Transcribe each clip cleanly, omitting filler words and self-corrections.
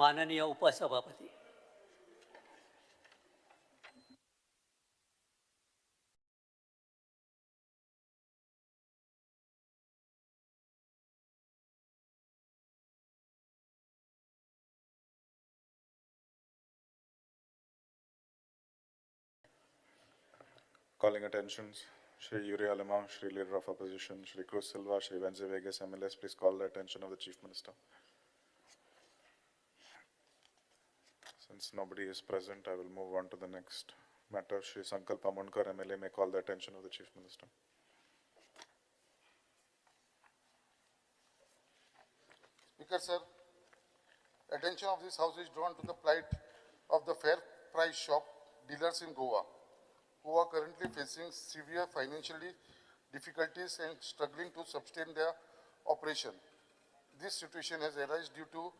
माननीय उपसभापती. Calling attention, Shri Yuri Alama, Shri Leader of Opposition, Shri Cruz Silva, Shri Venze Vegas, MLS, please call the attention of the Chief Minister. Since nobody is present, I will move on to the next matter. Shri Sankalp Amonkar, MLA, may call the attention of the Chief Minister. Speaker, sir, attention of this House is drawn to the plight of the fair price shop dealers in Goa, who are currently facing severe financially difficulties and struggling to sustain their operation. This situation has arisen due to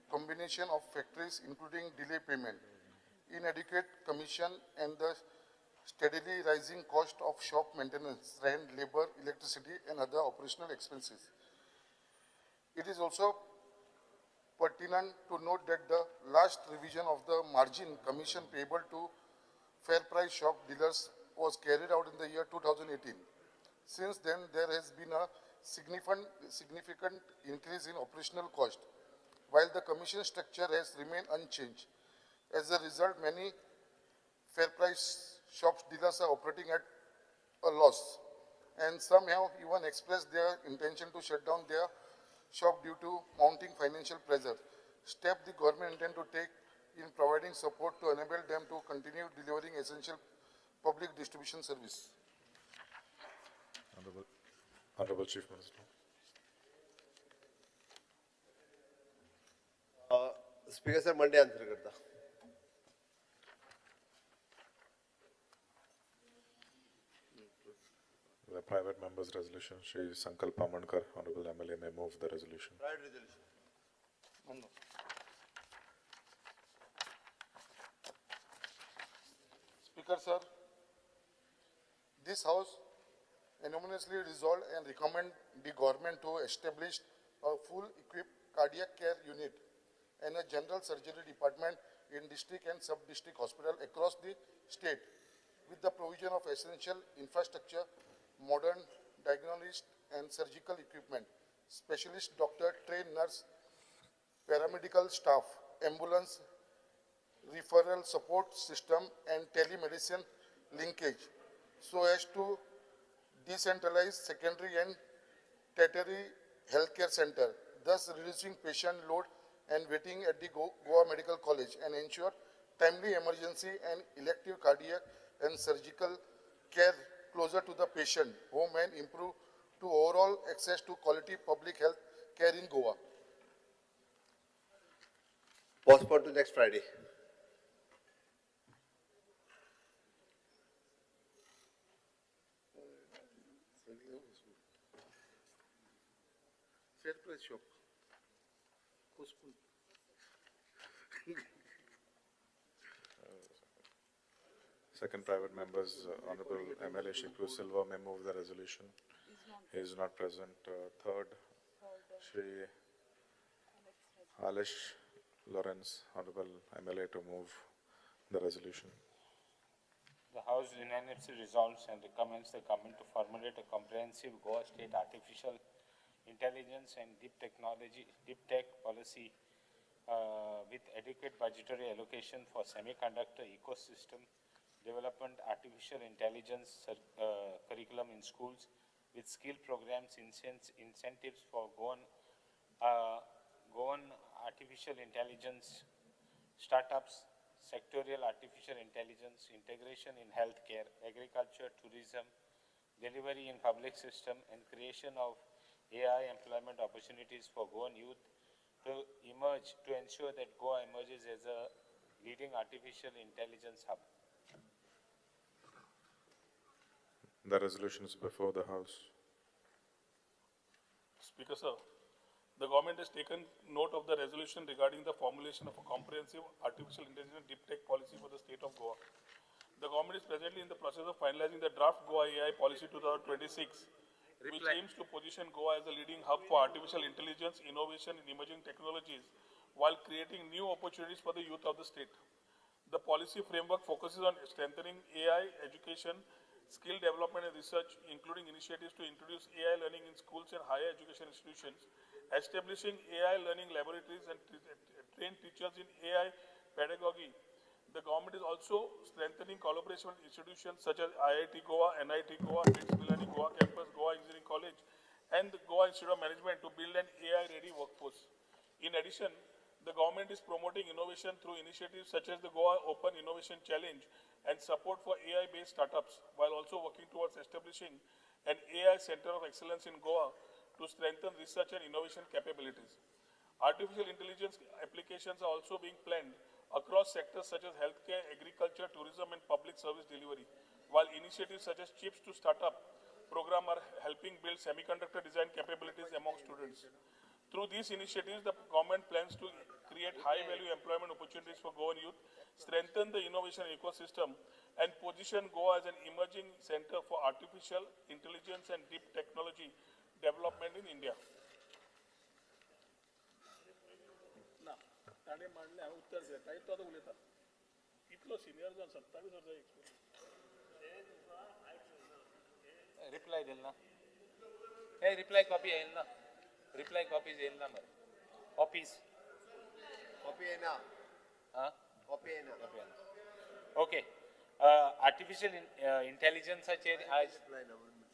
combination of factors including delay payment, inadequate commission and the steadily rising cost of shop maintenance, rent, labor, electricity and other operational expenses. It is also pertinent to note that the last revision of the margin commission payable to fair price shop dealers was carried out in the year 2018. Since then, there has been a significant increase in operational cost, while the commission structure has remained unchanged. As a result, many fair price shop dealers are operating at a loss, and some have even expressed their intention to shut down their shop due to mounting financial pressure. Step the government intend to take in providing support to enable them to continue delivering essential public distribution service. Honorable Chief Minister. Speaker sir, Monday answer करता. The private member's resolution, Shri Sankalp Amonkar, Honorable MLA, may move the resolution. Private resolution. Speaker, sir, this House unanimously resolved and recommend the government to establish a full equipped cardiac care unit and a general surgery department in district and sub-district hospital across the state with the provision of essential infrastructure, modern diagnostic and surgical equipment, specialist doctor, trained nurse, paramedical staff, ambulance, referral support system and telemedicine linkage so as to decentralize secondary and tertiary healthcare center, thus reducing patient load and waiting at the Goa Medical College and ensure timely emergency and elective cardiac and surgical care closer to the patient, home and improve to overall access to quality public health care in Goa. Postpone to next Friday. Fair price shop. Postpone. Second private member's Honorable MLA Shri Cruz Silva may move the resolution. He is not present. Third, Shri Alish Lawrence, Honorable MLA, to move the resolution. The House unanimously resolves and recommends the government to formulate a comprehensive Goa State Artificial Intelligence and Deep Tech policy with adequate budgetary allocation for semiconductor ecosystem development, artificial intelligence curriculum in schools with skill programs, incentives for Goan artificial intelligence startups, sectorial artificial intelligence, integration in healthcare, agriculture, tourism, delivery in public system, and creation of AI employment opportunities for Goan youth to ensure that Goa emerges as a leading artificial intelligence hub. The resolution is before the House. Speaker, sir, the government has taken note of the resolution regarding the formulation of a comprehensive artificial intelligence deep tech policy for the state of Goa. The government is presently in the process of finalizing the draft Goa AI policy 2026, which aims to position Goa as a leading hub for artificial intelligence, innovation in emerging technologies, while creating new opportunities for the youth of the state. The policy framework focuses on strengthening AI education, skill development and research, including initiatives to introduce AI learning in schools and higher education institutions, establishing AI learning laboratories and train teachers in AI pedagogy. The government is also strengthening collaboration with institutions such as IIT Goa, NIT Goa, BITS Milani Goa Campus, Goa Engineering College, and the Goa Institute of Management to build an AI-ready workforce. In addition, the government is promoting innovation through initiatives such as the Goa Open Innovation Challenge and support for AI-based startups, while also working towards establishing an AI Center of Excellence in Goa to strengthen research and innovation capabilities. Artificial intelligence applications are also being planned across sectors such as healthcare, agriculture, tourism, and public service delivery, while initiatives such as Chips to Startup program are helping build semiconductor design capabilities among students. Through these initiatives, the government plans to create high-value employment opportunities for Goan youth, strengthen the innovation ecosystem, and position Goa as an emerging center for artificial intelligence and deep technology development in India. Reply देल ना. Hey, reply copy येईल ना. Reply copies येईल ना मरे. Copies. Copy hai na? हाँ? Copy hai na? Okay. Artificial intelligence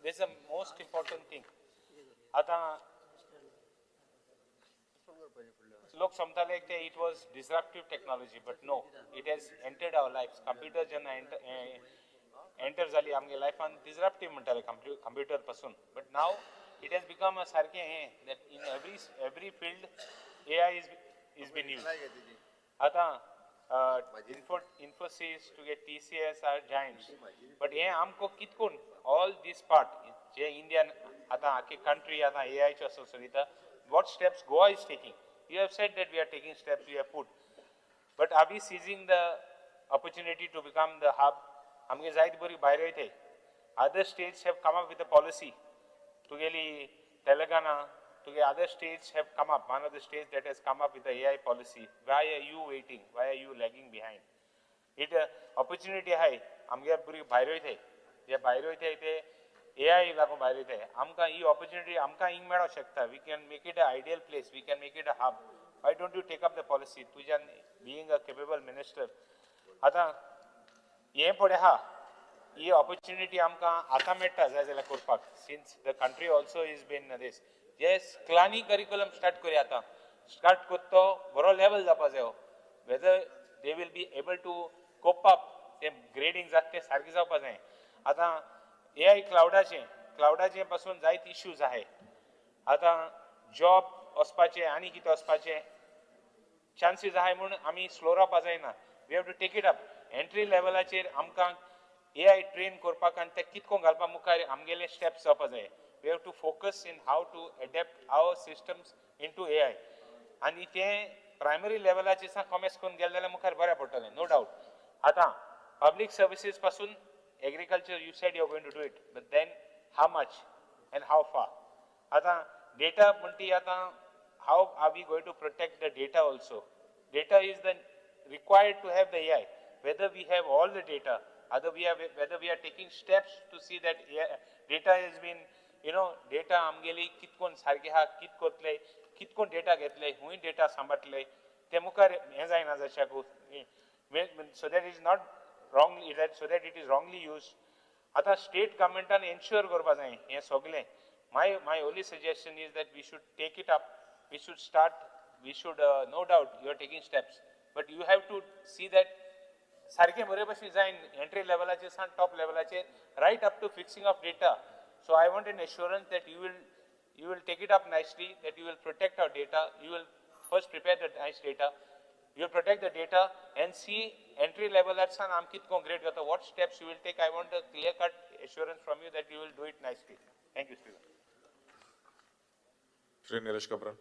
this is the most important thing. आता लोग समझता है कि it was disruptive technology, but no, it has entered our lives. Computer जन enter झाली आमगे life and disruptive म्हणटाले computer पासून. But now it has become a सारखे हे that in every field AI is being used. आता Infosys to get TCS are giants. But हे आमको कितकोन all this part J Indian आता आखे country आता AI च्या सोसरिता what steps Goa is taking. You have said that we are taking steps, we have put. But are we seizing the opportunity to become the hub? आमगे जायत बरी भायर थे. Other states have come up with a policy. Tugeli Telangana, to other states have come up. One of the states that has come up with the AI policy. Why are you waiting? Why are you lagging behind? It opportunity hai. आमगे बरी भायर थे. जे भायर थे AI लागू भायर थे. आमका ये opportunity आमका इंग मेळो शकता. We can make it an ideal place. We can make it a hub. Why don't you take up the policy? तुझ्या being a capable minister. आता ये पडे हा. ये opportunity आमका आता मेळटा जाय जाल्यार करपाक. Since the country also is been this. Yes, क्लानी curriculum start करूया आता. Start करतो बरो level जावपा जायो. Whether they will be able to cope up. ते grading जाते सारखे जावपा जाय. आता AI क्लाउडाचे पासून जायत इश्यूज आहे. आता जॉब वचपाचे आनी कितें वचपाचे चान्सीस आहे म्हणून आमी स्लो रावपा जायना. We have to take it up. Entry लेवलाचेर आमकां AI ट्रेन करपाक आनी ते कितको घालपा मुखार आमगेले स्टेप्स जावपा जाय. We have to focus in how to adapt our systems into AI. आनी ते प्रायमरी लेवलाचेर सा कॉमेस करून गेले जाल्यार मुखार बरें पडटलें, नो डाउट. आता पब्लीक सर्विसीस पासून agriculture, you said you're going to do it, but then how much and how far? Ata data munti ata how are we going to protect the data also? Data is the required to have the AI. Whether we have all the data, whether we are taking steps to see that AI, data has been, data amgeli kitkon sarge ha kit kotle, kitkon data getle, hui data sambatle, temukar ezai na zashaku. So that is not wrongly, so that it is wrongly used. Ata state government an ensure korba jay ye sogle. My only suggestion is that we should take it up. We should start. We should no doubt you are taking steps, but you have to see that sarke bore bashi jain entry level ache san top level ache right up to fixing of data. So I want an assurance that you will take it up nicely, that you will protect our data. You will first prepare the nice data. You will protect the data and see entry level at San Amkit Congrade. What steps you will take? I want a clear-cut assurance from you that you will do it nicely. Thank you, Speaker. Shri Nilesh Kabran.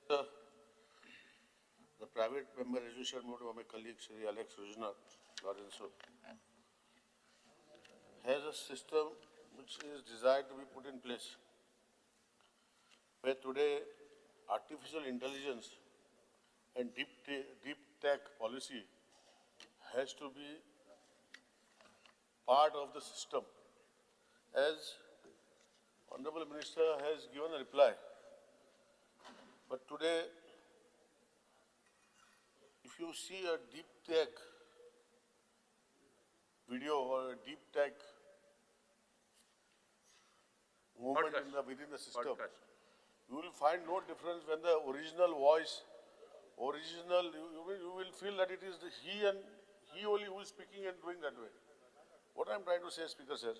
Sir, the private member resolution moved by my colleague Shri Alex Rujna Lorenzo has a system which is desired to be put in place, where today artificial intelligence and deep tech policy has to be part of the system. As Honorable Minister has given a reply, but today, if you see a deep tech video or a deep tech movement within the system, you will find no difference when the original voice, you will feel that it is he only who is speaking and doing that way. What I'm trying to say, Speaker Sir,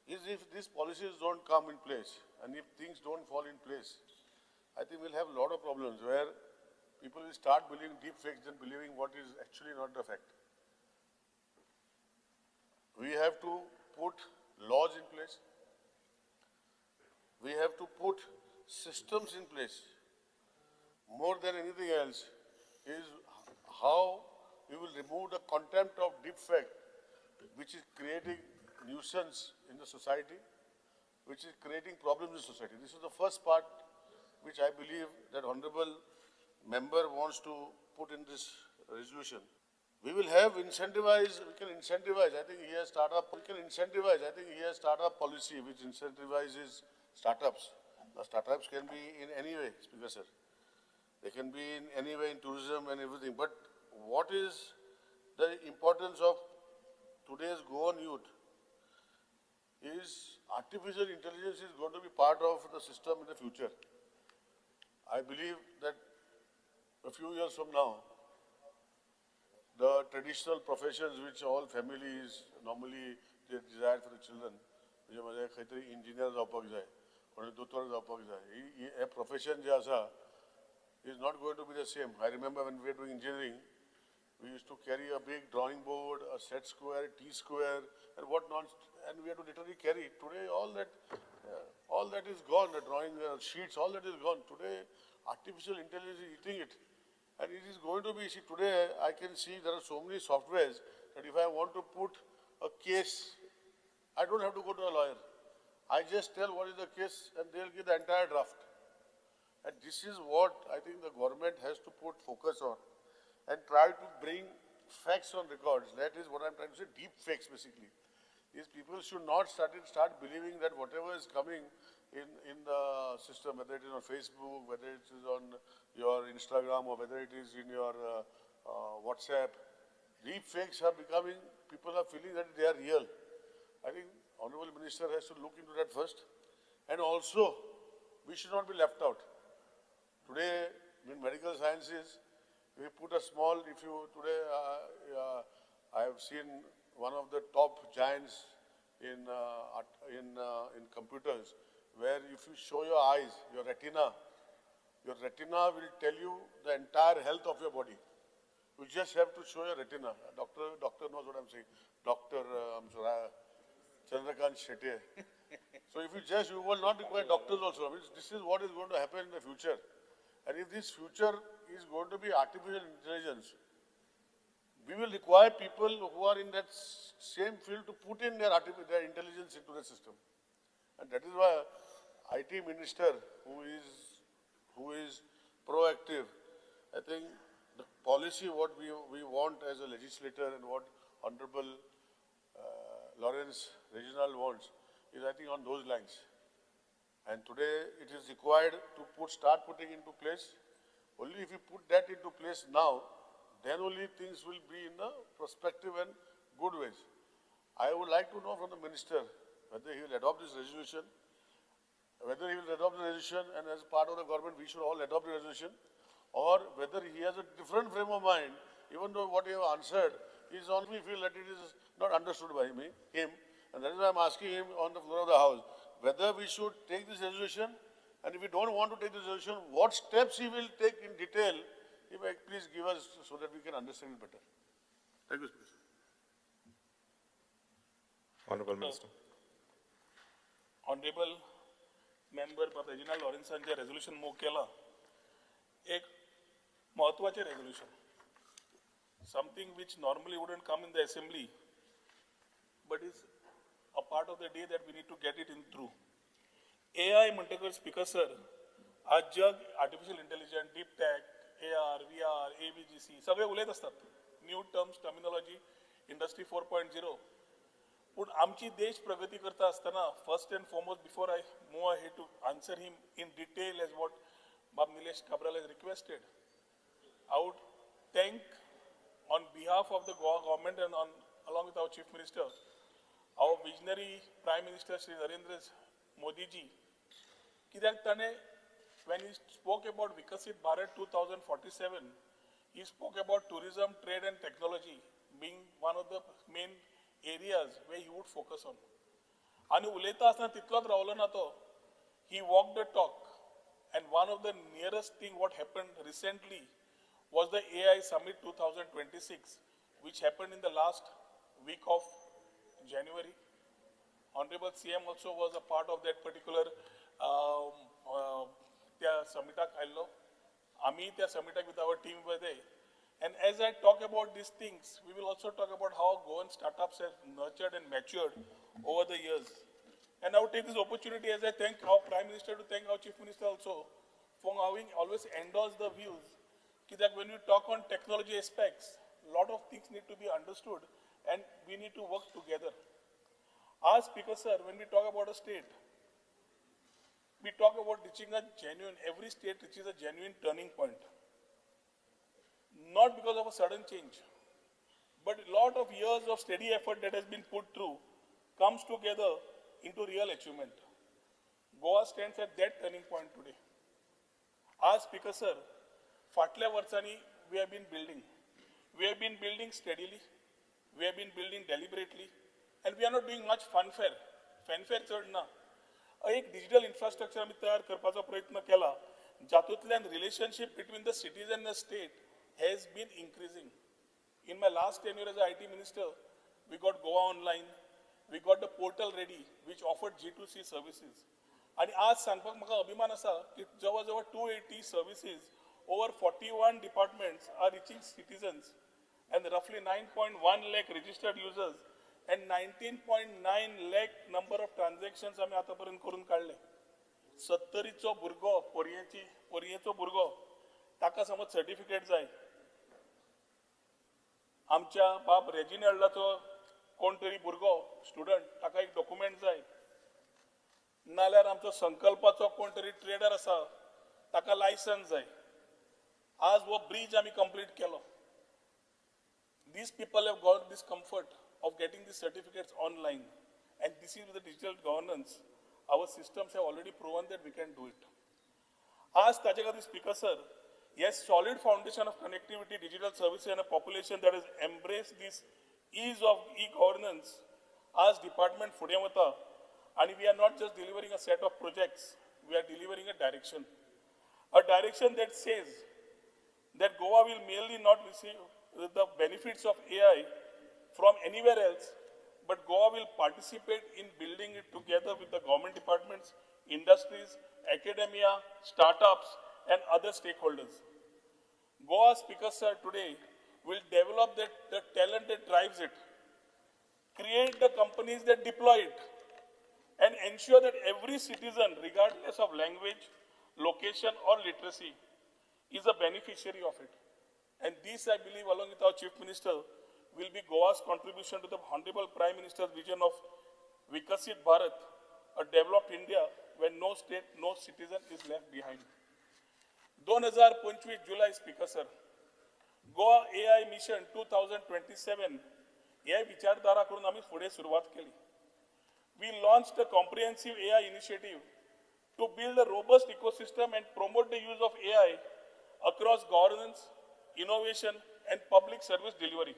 is if these policies don't come in place and if things don't fall in place, I think we'll have a lot of problems where people will start believing deep fakes than believing what is actually not the fact. We have to put laws in place. We have to put systems in place. More than anything else is how we will remove the contempt of deep fake, which is creating nuisance in the society, which is creating problems in society. This is the first part which I believe that Honorable Member wants to put in this resolution. We will have we can incentivize, I think he has startup policy which incentivizes startups. The startups can be in any way, Speaker Sir. They can be in any way in tourism and everything. But what is the importance of today's Goan youth is artificial intelligence is going to be part of the system in the future. I believe that a few years from now, the traditional professions which all families normally they desire for the children, म्हणजे माझ्या काहीतरी engineer जावपाक जाय, कोणी दोतोर जावपाक जाय, हे profession जे आसा is not going to be the same. I remember when we were doing engineering, we used to carry a big drawing board, a set square, T-square, and whatnot, and we had to literally carry. Today, all that is gone. The drawing sheets, all that is gone. Today, artificial intelligence is eating it, and it is going to be. See, today I can see there are so many softwares that if I want to put a case, I don't have to go to a lawyer. I just tell what is the case, and they'll give the entire draft. And this is what I think the government has to put focus on and try to bring facts on records. That is what I'm trying to say, deep facts basically. Is people should not start believing that whatever is coming in the system, whether it is on Facebook, whether it is on your Instagram, or whether it is in your WhatsApp, deep fakes are becoming, people are feeling that they are real. I think Honorable Minister has to look into that first. And also, we should not be left out. Today, in medical sciences, we put a small, I have seen one of the top giants in computers, where if you show your eyes, your retina will tell you the entire health of your body. You just have to show your retina. Doctor knows what I'm saying. Chandrakant Shetty. So if you will not require doctors also. I mean, this is what is going to happen in the future. And if this future is going to be artificial intelligence, we will require people who are in that same field to put in their intelligence into the system. And that is why IT Minister, who is proactive, I think the policy what we want as a legislator and what Honorable Lawrence Regional wants is I think on those lines. And today it is required to start putting into place. Only if you put that into place now, then only things will be in the prospective and good ways. I would like to know from the Minister whether he will adopt this resolution, and as part of the government we should all adopt the resolution, or whether he has a different frame of mind, even though what he have answered is only feel that it is not understood by him, and that is why I'm asking him on the floor of the House, whether we should take this resolution, and if we don't want to take this resolution, what steps he will take in detail. If I please give us so that we can understand it better. Thank you, Speaker. Honorable Minister. Honorable Member for Regional Lawrence यांचे resolution move केला. एक महत्वाचे resolution. Something which normally wouldn't come in the assembly, but is a part of the day that we need to get it in through. AI म्हणटकर Speaker Sir, आज जग artificial intelligence, deep tech, AR, VR, ABGC सगळे उलयत असतात. New terms, terminology, industry 4.0. पण आमची देश प्रगती करता असताना first and foremost before I move ahead to answer him in detail as what Bab Nilesh Kabral has requested, I would thank on behalf of the Goa government and along with our Chief Minister, our visionary Prime Minister Shri Narendra Modi ji, when he spoke about Vikasit Bharat 2047, he spoke about tourism, trade and technology being one of the main areas where he would focus on. And उलयता असताना तितलोच रावलो ना तो, he walked the talk. And one of the nearest thing what happened recently was the AI Summit 2026, which happened in the last week of January. Honorable CM also was a part of that particular summitak आयलो. आम्ही त्या summitak with our team were there. And as I talk about these things, we will also talk about how Goan startups have nurtured and matured over the years. And I would take this opportunity as I thank our Prime Minister to thank our Chief Minister also for having always endorsed the views that when we talk on technology aspects, a lot of things need to be understood and we need to work together. As Speaker Sir, when we talk about a state, we talk about reaching a genuine, every state reaches a genuine turning point. Not because of a sudden change, but a lot of years of steady effort that has been put through comes together into real achievement. Goa stands at that turning point today. As Speaker Sir, फाटल्या वर्षांनी we have been building. We have been building steadily. We have been building deliberately. And we are not doing much fanfare. Fanfare चढ ना. एक digital infrastructure आम्ही तयार करपाचा प्रयत्न केला. जातूंतल्यान relationship between the cities and the state has been increasing. In my last tenure as IT Minister, we got Goa Online. We got the portal ready, which offered G2C services. And आज सांगपाक म्हाका अभिमान आसा की जवळ 280 services, over 41 departments are reaching citizens, and roughly 9.1 lakh registered users and 19.9 lakh number of transactions आम्ही आतापर्यंत करून काढले. 70चो भुरगो, पोरयेचो भुरगो, ताका समज सर्टिफिकेट जाय. आमच्या बाब रेजिनल्डाचो कोण तरी भुरगो स्टुडंट ताका एक डॉक्युमेंट जाय. नाल्यार आमचो संकल्पाचो कोण तरी ट्रेडर आसा ताका लायसन्स जाय. आज वो ब्रिज आमी complete Kelo. These people have got this comfort of getting these certificates online, and this is with the digital governance. Our systems have already proven that we can do it. आज ताचे खातीर Speaker Sir, yes, solid foundation of connectivity, digital services, and a population that has embraced this ease of e-governance. As department फुडें वता, and we are not just delivering a set of projects, we are delivering a direction that says that Goa will merely not receive the benefits of AI from anywhere else, but Goa will participate in building it together with the government departments, industries, academia, startups, and other stakeholders. Goa, Speaker Sir, today will develop the talent that drives it, create the companies that deploy it, and ensure that every citizen, regardless of language, location, or literacy, is a beneficiary of it. And this, I believe, along with our Chief Minister, will be Goa's contribution to the Honorable Prime Minister's vision of Vikasit Bharat, a developed India where no state, no citizen is left behind. 2025 July, Speaker Sir, Goa AI Mission 2027 AI विचारधारा करून आम्ही पुढे सुरुवात केली. We launched a comprehensive AI initiative to build a robust ecosystem and promote the use of AI across governance, innovation, and public service delivery.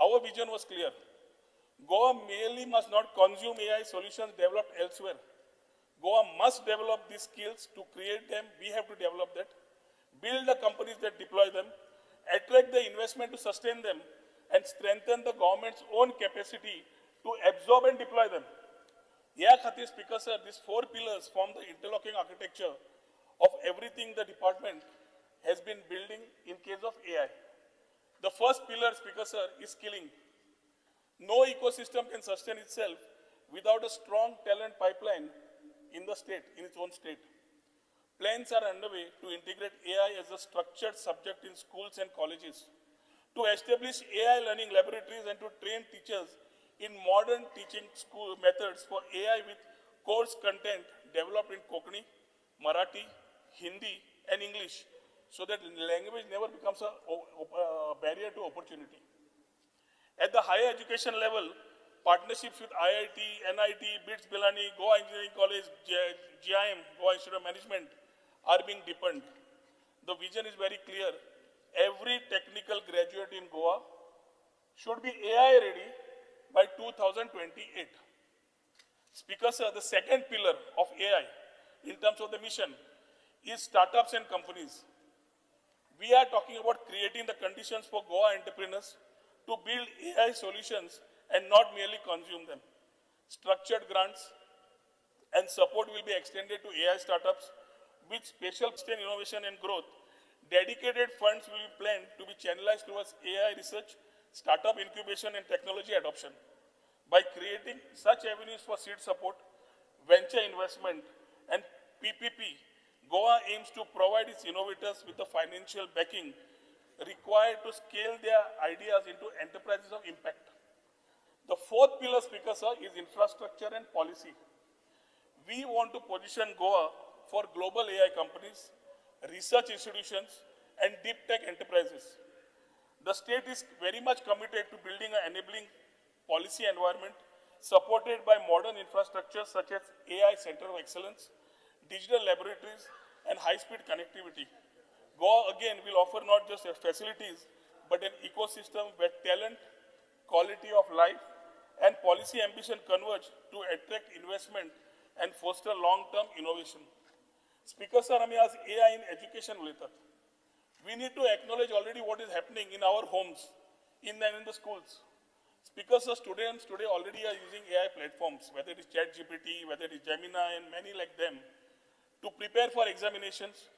Our vision was clear. Goa merely must not consume AI solutions developed elsewhere. Goa must develop these skills. To create them, we have to develop that, build the companies that deploy them, attract the investment to sustain them, and strengthen the government's own capacity to absorb and deploy them. Yeah, Khatir Speaker Sir, these 4 pillars form the interlocking architecture of everything the department has been building in case of AI. The first pillar, Speaker Sir, is skilling. No ecosystem can sustain itself without a strong talent pipeline in the state, in its own state. Plans are underway to integrate AI as a structured subject in schools and colleges, to establish AI learning laboratories and to train teachers in modern teaching school methods for AI with course content developed in Konkani, Marathi, Hindi, and English, so that language never becomes a barrier to opportunity. At the higher education level, partnerships with IIT, NIT, BITS Bilani, Goa Engineering College, GIM, Goa Institute of Management are being deepened. The vision is very clear. Every technical graduate in Goa should be AI ready by 2028. Speaker sir, the second pillar of AI in terms of the mission is startups and companies. We are talking about creating the conditions for Goa entrepreneurs to build AI solutions and not merely consume them. Structured grants and support will be extended to AI startups with special innovation and growth. Dedicated funds will be planned to be channelized towards AI research, startup incubation, and technology adoption. By creating such avenues for seed support, venture investment, and PPP, Goa aims to provide its innovators with the financial backing required to scale their ideas into enterprises of impact. The fourth pillar, Speaker sir, is infrastructure and policy. We want to position Goa for global AI companies, research institutions, and deep tech enterprises. The state is very much committed to building an enabling policy environment supported by modern infrastructure such as AI Center of Excellence, digital laboratories, and high-speed connectivity. Goa again will offer not just facilities, but an ecosystem where talent, quality of life, and policy ambition converge to attract investment and foster long-term innovation. Speaker sir, आम्ही आज AI in education उलयतात. We need to acknowledge already what is happening in our homes, in the schools. Speaker sir, students today already are using AI platforms, whether it is ChatGPT, whether it is Gemini, and many like them, to prepare for examinations,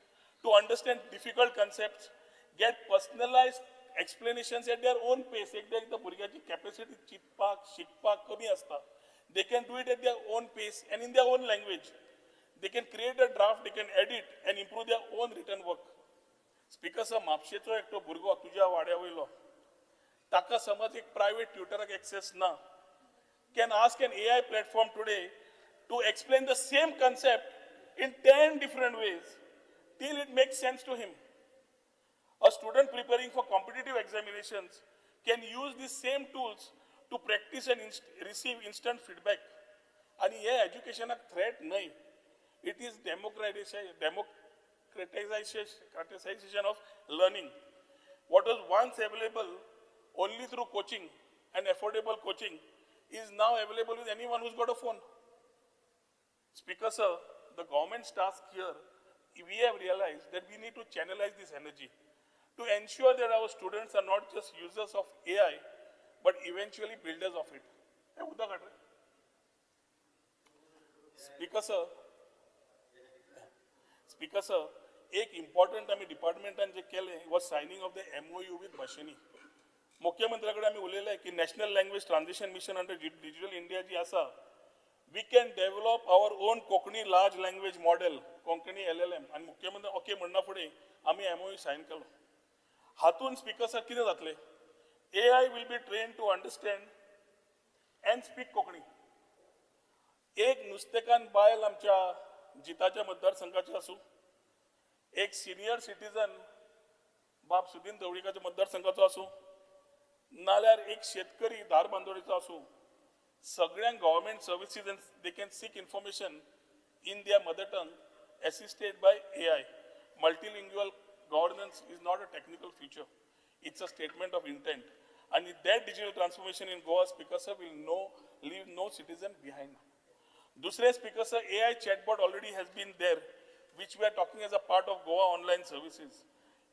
to understand difficult concepts, get personalized explanations at their own pace. एकदा भुरग्याची capacity चिंतपाक, शिकपाक कमी असता. They can do it at their own pace and in their own language. They can create a draft, they can edit and improve their own written work. Speaker sir, म्हापशेचो एकटो भुरगो तुज्या वाड्या वयलो, ताका समज एक private tutorक access ना, can ask an AI platform today to explain the same concept in 10 different ways till it makes sense to him. A student preparing for competitive examinations can use these same tools to practice and receive instant feedback. And here education a threat nahi. It is democratization of learning. What was once available only through coaching and affordable coaching is now available with anyone who's got a phone. Speaker sir, the government's task here, we have realized that we need to channelize this energy to ensure that our students are not just users of AI, but eventually builders of it. Speaker sir, एक important आम्ही डिपार्टमेंटान जे केले was signing of the MOU with Mashini. मुख्यमंत्र्याकडे आम्ही उलयले की National Language Transition Mission under Digital India जी आसा, we can develop our own Konkani large language model, Konkani LLM, and मुख्यमंत्री okay म्हणना फुडें आम्ही MOU sign केलो. हातून स्पीकर सर कितें जातले? AI will be trained to understand and speak Konkani. एक नुस्तेकान बायल आमच्या जिताच्या मतदारसंघाचे आसूं, एक सिनियर सिटीजन बाब सुदीन ढवळीकाच्या मतदारसंघाचो आसूं, नाल्यार एक शेतकरी धारबांदोडेचो आसूं, सगळ्यांक government services and they can seek information in their mother tongue assisted by AI. Multilingual governance is not a technical feature. It's a statement of intent. And with that digital transformation in Goa, Speaker sir will leave no citizen behind. Dusre Speaker sir, AI chatbot already has been there, which we are talking as a part of Goa online services.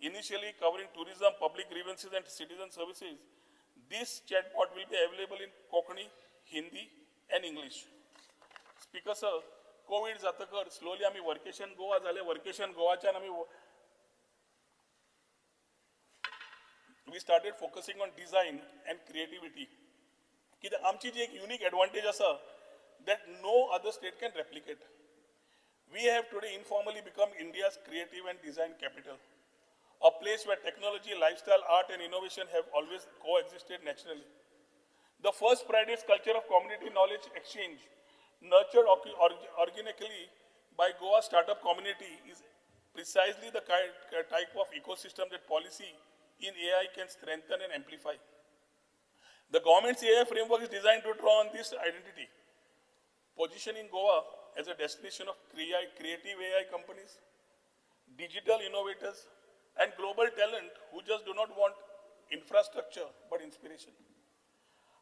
Initially covering tourism, public grievances and citizen services, this chatbot will be available in Konkani, Hindi and English. Speaker sir, COVID जातकर slowly आम्ही workation Goa झाले, workation गोवाच्यान आम्ही we started focusing on design and creativity. कित्याक आमची जी एक unique advantage आसा that no other state can replicate. We have today informally become India's creative and design capital, a place where technology, lifestyle, art, and innovation have always coexisted naturally. The first Friday's culture of community knowledge exchange, nurtured organically by Goa startup community, is precisely the type of ecosystem that policy in AI can strengthen and amplify. The government's AI framework is designed to draw on this identity, positioning Goa as a destination of creative AI companies, digital innovators, and global talent who just do not want infrastructure but inspiration.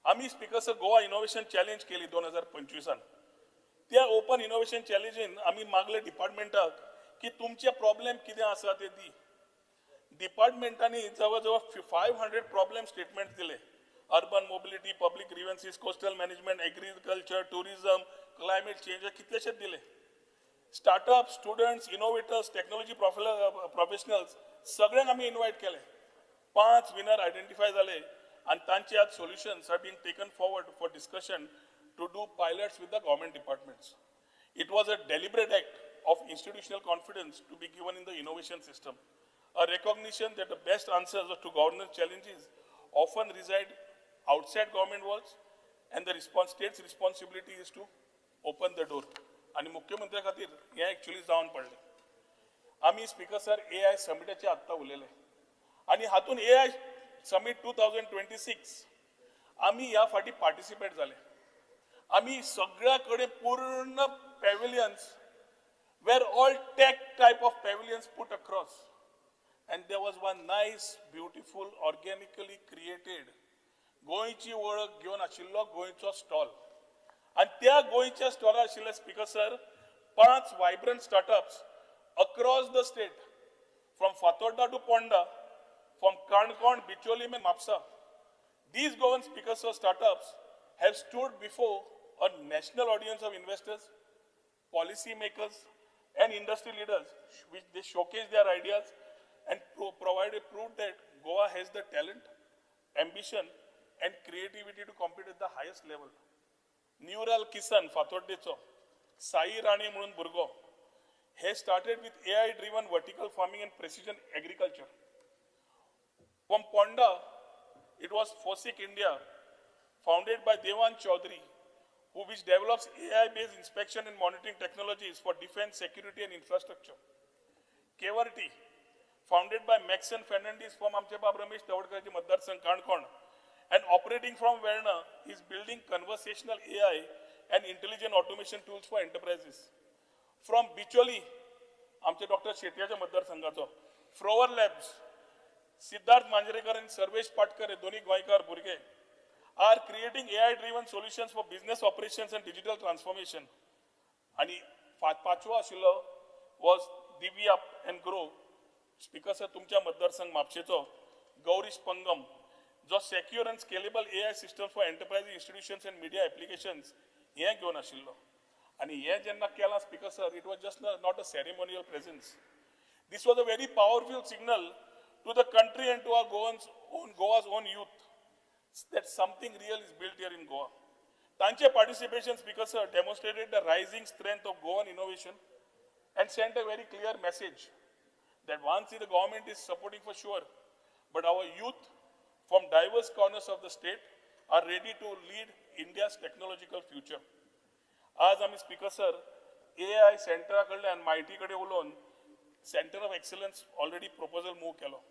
आम्ही speakers Goa innovation challenge केली 2025 त्या open innovation चॅलेंजीन आम्ही मागले डिपार्टमेंटाक की तुमचे problem कितें आसा ते दी डिपार्टमेंटांनी जवळजवळ 500 प्रॉब्लेम स्टेटमेंट दिले urban mobility public grievances coastal management agriculture tourism climate change कितलेशेच दिले startup students innovators technology professionals सगळ्यांक आम्ही इन्व्हाइट केले 5 विनर आयडेंटिफाय झाले and तांचे आज solutions are being taken forward for discussion to do pilots with the government departments. It was a deliberate act of institutional confidence to be given in the innovation system, a recognition that the best answers to governance challenges often reside outside government walls, and the state's responsibility is to open the door. आणि मुख्यमंत्री खातीर हे actually जावन पडले. आम्ही speaker sir AI समिटीचे आत्ता उलयले आणि हातून AI समिट 2026 आम्ही या फाटी पार्टिसिपेट झाले आम्ही सगळ्याकडे पूर्ण पॅव्हिलियन्स वेर all tech type of pavilions put across and there was one nice beautiful organically created गोंयची वळख घेवन आशिल्लो गोंयचो स्टॉल आणि त्या गोंयच्या स्टॉलार आशिल्ले speaker sir 5 vibrant startups across the state from Fatorda to Ponda from Konkan, Bicholi, and Mapsa. These Goan speakers or startups have stood before a national audience of investors, policy makers, and industry leaders, which they showcase their ideas and provide a proof that Goa has the talent, ambition, and creativity to compete at the highest level. Neural Kisan, Fatoddecho, Sai Rani Munun Burgo, has started with AI-driven vertical farming and precision agriculture. From Ponda, it was Fosic India, founded by Devan Chaudhary, which develops AI-based inspection and monitoring technologies for defense, security, and infrastructure. Kevarti, founded by Maxon Fernandez from Amchebab Ramesh Tavadkarji Matdar Sangh Konkan, and operating from Verna, is building conversational AI and intelligent automation tools for enterprises. From Bicholi, Amche Dr. Shetyaja Matdar Sanghacho, Frower Labs, Siddharth Manjrekar and Sarvesh Patkar, Doni Goikar Burge, are creating AI-driven solutions for business operations and digital transformation. And Pachwa Ashilo was Divi Up and Grow. Speaker sir, तुमच्या मतदारसंघ म्हापशेचो गौरीश पंगम, जो secure and scalable AI systems for enterprise institutions and media applications, हे घेवन आशिल्लो. आणि हे जेन्ना केला speaker sir, it was just not a ceremonial presence. This was a very powerful signal to the country and to our Goa's own youth that something real is built here in Goa. Tanche participation speakers demonstrated the rising strength of Goan innovation and sent a very clear message that once the government is supporting for sure, but our youth from diverse corners of the state are ready to lead India's technological future. As आम्ही speaker sir, AI center कडल्यान MIT कडे उलोवन Center of Excellence already proposal move केलो.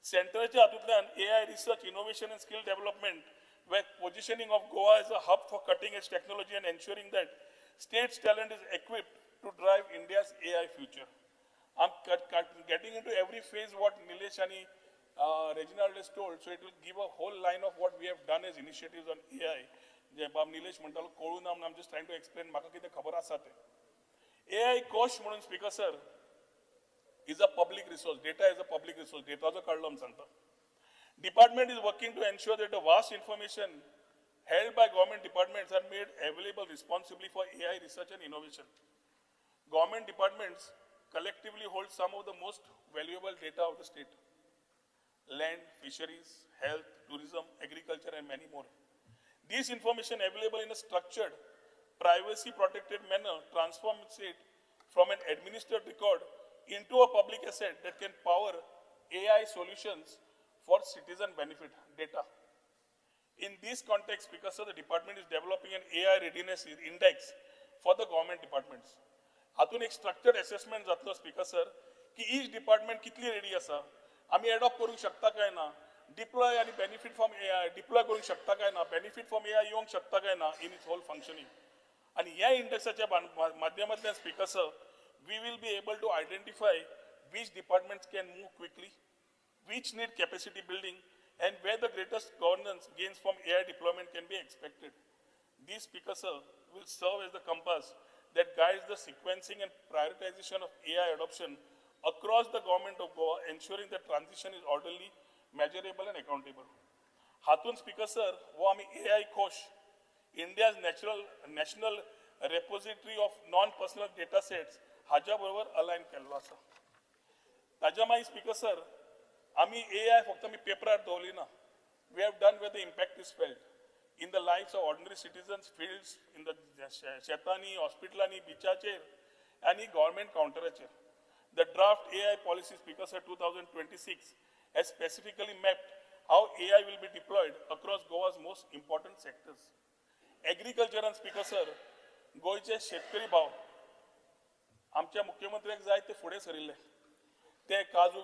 Centerच्या हातूंतल्यान AI research, innovation and skill development, where positioning of Goa as a hub for cutting edge technology and ensuring that state's talent is equipped to drive India's AI future. I'm getting into every phase what Nilesh and Reginald has told, so it will give a whole line of what we have done as initiatives on AI. Nilesh म्हणटालो कळून ना, I'm just trying to explain म्हाका कितें खबर आसा ते. AI कोश म्हणून speaker sir is a public resource. Data is a public resource. Data जो काढलो सांगता. Department is working to ensure that the vast information held by government departments are made available responsibly for AI research and innovation. Government departments collectively hold some of the most valuable data of the state. Land, fisheries, health, tourism, agriculture, and many more. This information available in a structured, privacy-protected manner transforms it from an administered record into a public asset that can power AI solutions for citizen benefit data. In this context, Speaker Sir, the department is developing an AI readiness index for the government departments. हातून एक structured assessment जातलो speaker sir की each department कितली ready आसा आमी adopt करूंक शकता काय ना डिप्लॉय आणि बेनिफिट फ्रॉम एआय डिप्लॉय करूंक शकता काय ना बेनिफिट फ्रॉम एआय येवंक शकता काय ना इन इट्स होल फंक्शनिंग आणि ह्या इंडेक्साच्या माध्यमांतल्यान speaker sir we will be able to identify which departments can move quickly, which need capacity building, and where the greatest governance gains from AI deployment can be expected. These speakers, sir, will serve as the compass that guides the sequencing and prioritization of AI adoption across the government of Goa, ensuring that transition is orderly, measurable, and accountable. हातून speaker sir वो आमी AI कोश India's national repository of non-personal data sets हाज्या बरोबर अलायन केल्लो आसा. ताज्या मागीर स्पीकर सर आमी AI फक्त आमी पेपरार दवरली ना. We have done where the impact is felt in the lives of ordinary citizens, fields, in the shetani, hospitalani, beachacher, and government counteracher. The draft AI policy speaker sir 2026 has specifically mapped how AI will be deployed across Goa's most important sectors. Agriculture and speaker sir, गोयचे शेतकरी भाव आमच्या मुख्यमंत्र्याक जाय ते फुडें सरिल्ले. ते काजू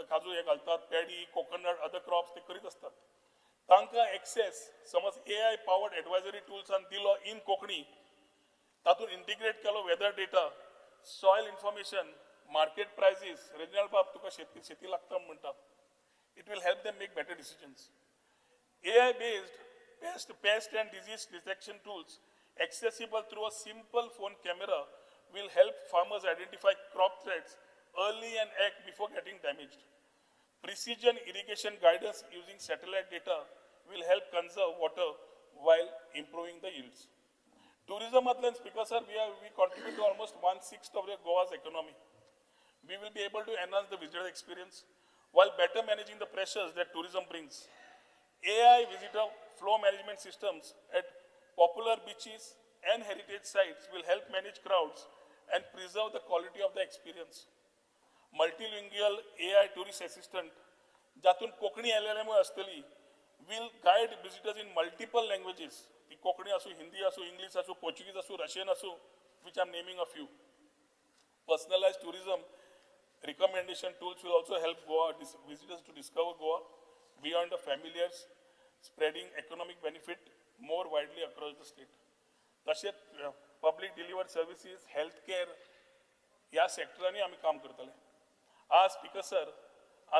काजू हे घालतात, पॅडी, कोकोनट, अदर क्रॉप्स ते करीत असतात. तांकां एक्सेस समज AI पावर्ड एडवायझरी टूल्सान दिलो इन कोंकणी, तातूंत इंटिग्रेट केलो weather data, soil information, market prices, regional बाब तुका शेती लागता म्हणटा. It will help them make better decisions. AI-based pest and disease detection tools accessible through a simple phone camera will help farmers identify crop threats early and act before getting damaged. Precision irrigation guidance using satellite data will help conserve water while improving the yields. Tourism atlan speaker sir, we contribute to almost 1/6 of the Goa's economy. We will be able to enhance the visitor experience while better managing the pressures that tourism brings. AI visitor flow management systems at popular beaches and heritage sites will help manage crowds and preserve the quality of the experience. Multilingual AI tourist assistant, जातून Konkani LLM असतली, will guide visitors in multiple languages. ती कोंकणी असू, हिंदी असू, English असू, Portuguese असू, Russian असू, which I'm naming a few. Personalized tourism recommendation tools will also help visitors to discover Goa beyond the familiars, spreading economic benefit more widely across the state. तसेच public delivered services, healthcare, या सेक्टरांनी आम्ही काम करतले. आज speaker sir,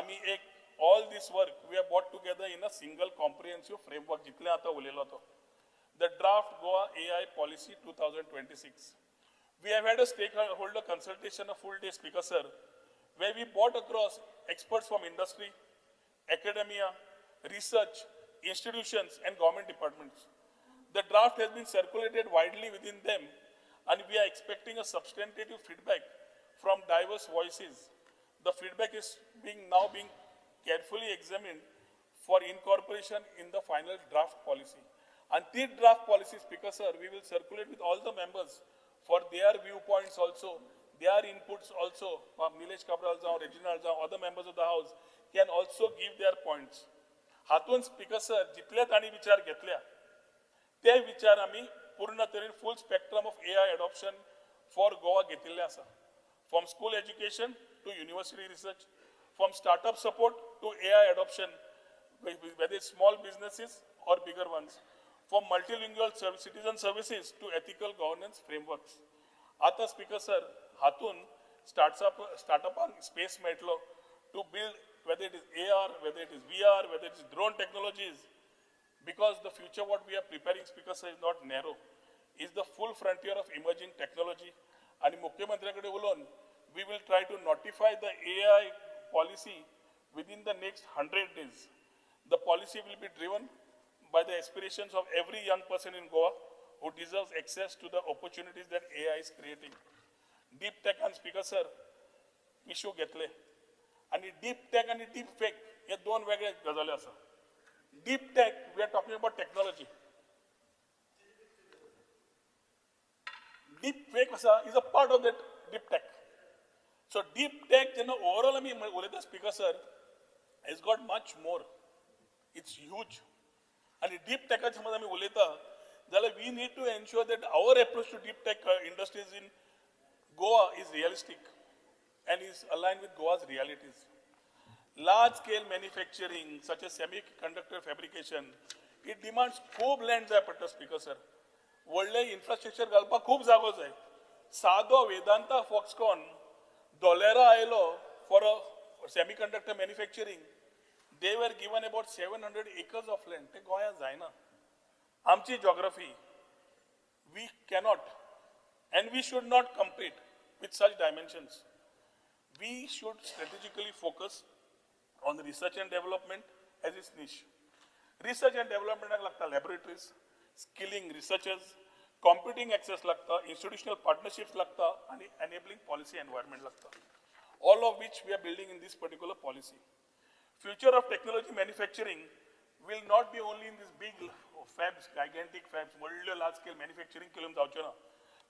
आम्ही all this work we have brought together in a single comprehensive framework जितले आता उलेलो तो. The draft Goa AI policy 2026. We have had a stakeholder consultation, a full day speaker sir, where we brought across experts from industry, academia, research, institutions, and government departments. The draft has been circulated widely within them, and we are expecting a substantive feedback from diverse voices. The feedback is now being carefully examined for incorporation in the final draft policy. And this draft policy, speaker sir, we will circulate with all the members for their viewpoints also, their inputs also. Nilesh Kabral, Reginald, other members of the house can also give their points. हातून speaker sir जितले तांणी विचार घेतल्या ते विचार आमी पूर्ण तरेन full spectrum of AI adoption for Goa घेतिल्ले आसा. From school education to university research, from startup support to AI adoption, whether it's small businesses or bigger ones, from multilingual citizen services to ethical governance frameworks. आता speaker sir हातून startup space मेळटलो to build, whether it is AR, whether it is VR, whether it is drone technologies, because the future what we are preparing, speaker sir, is not narrow, is the full frontier of emerging technology. And मुख्यमंत्र्याकडे उलोवन, we will try to notify the AI policy within the next 100 days. The policy will be driven by the aspirations of every young person in Goa who deserves access to the opportunities that AI is creating. Deep tech and speaker sir, issue घेतले. आणि deep tech आणि deep fake हे दोन वेगळे गजाली आसा. Deep tech, we are talking about technology. deep fake is a part of that deep tech. So deep tech, overall, speaker sir, has got much more. It's huge. And deep tech, we need to ensure that our approach to deep tech industries in Goa is realistic and is aligned with Goa's realities. Large-scale manufacturing, such as semiconductor fabrication, it demands खूप land जाय पडटा speaker sir. व्हडले infrastructure घालपाक खूप जागो जाय. सादो Vedanta Foxconn Dolera आयलो for a semiconductor manufacturing. They were given about 700 acres of land. ते गोंया जायना. आमची geography, we cannot and we should not compete with such dimensions. We should strategically focus on research and development as its niche. Research and development lagta laboratories, skilling researchers, computing access lagta, institutional partnerships lagta, and enabling policy environment lagta. All of which we are building in this particular policy. Future of technology manufacturing will not be only in these big fabs, gigantic fabs, large-scale manufacturing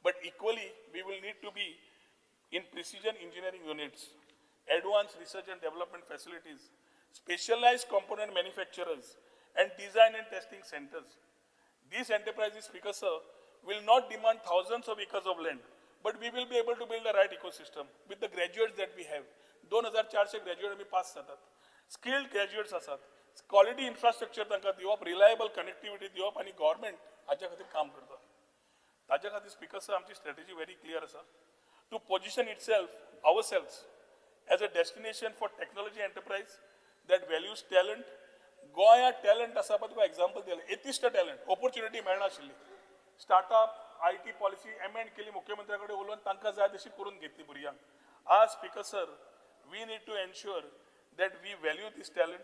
but equally we will need to be in precision engineering units, advanced research and development facilities, specialized component manufacturers, and design and testing centers. These enterprises, speaker sir, will not demand thousands of acres of land, but we will be able to build the right ecosystem with the graduates that we have. 2,400 graduates we pass जातात. Skilled graduates असतात. Quality infrastructure तांकां दिवप, reliable connectivity दिवप आणि government हाच्या खातीर काम करता. ताच्या खातीर speaker sir आमची strategy very clear आसा. To position ourselves as a destination for technology enterprise that values talent. Goa talent असा पण तुका example दिलं. एथिस्ट talent, opportunity मेळना आशिल्ली. Startup, IT policy, amend केली मुख्यमंत्र्याकडे उलोवन तांकां जाय तशी करून घेतली भुरग्यांक. As speaker sir, we need to ensure that we value this talent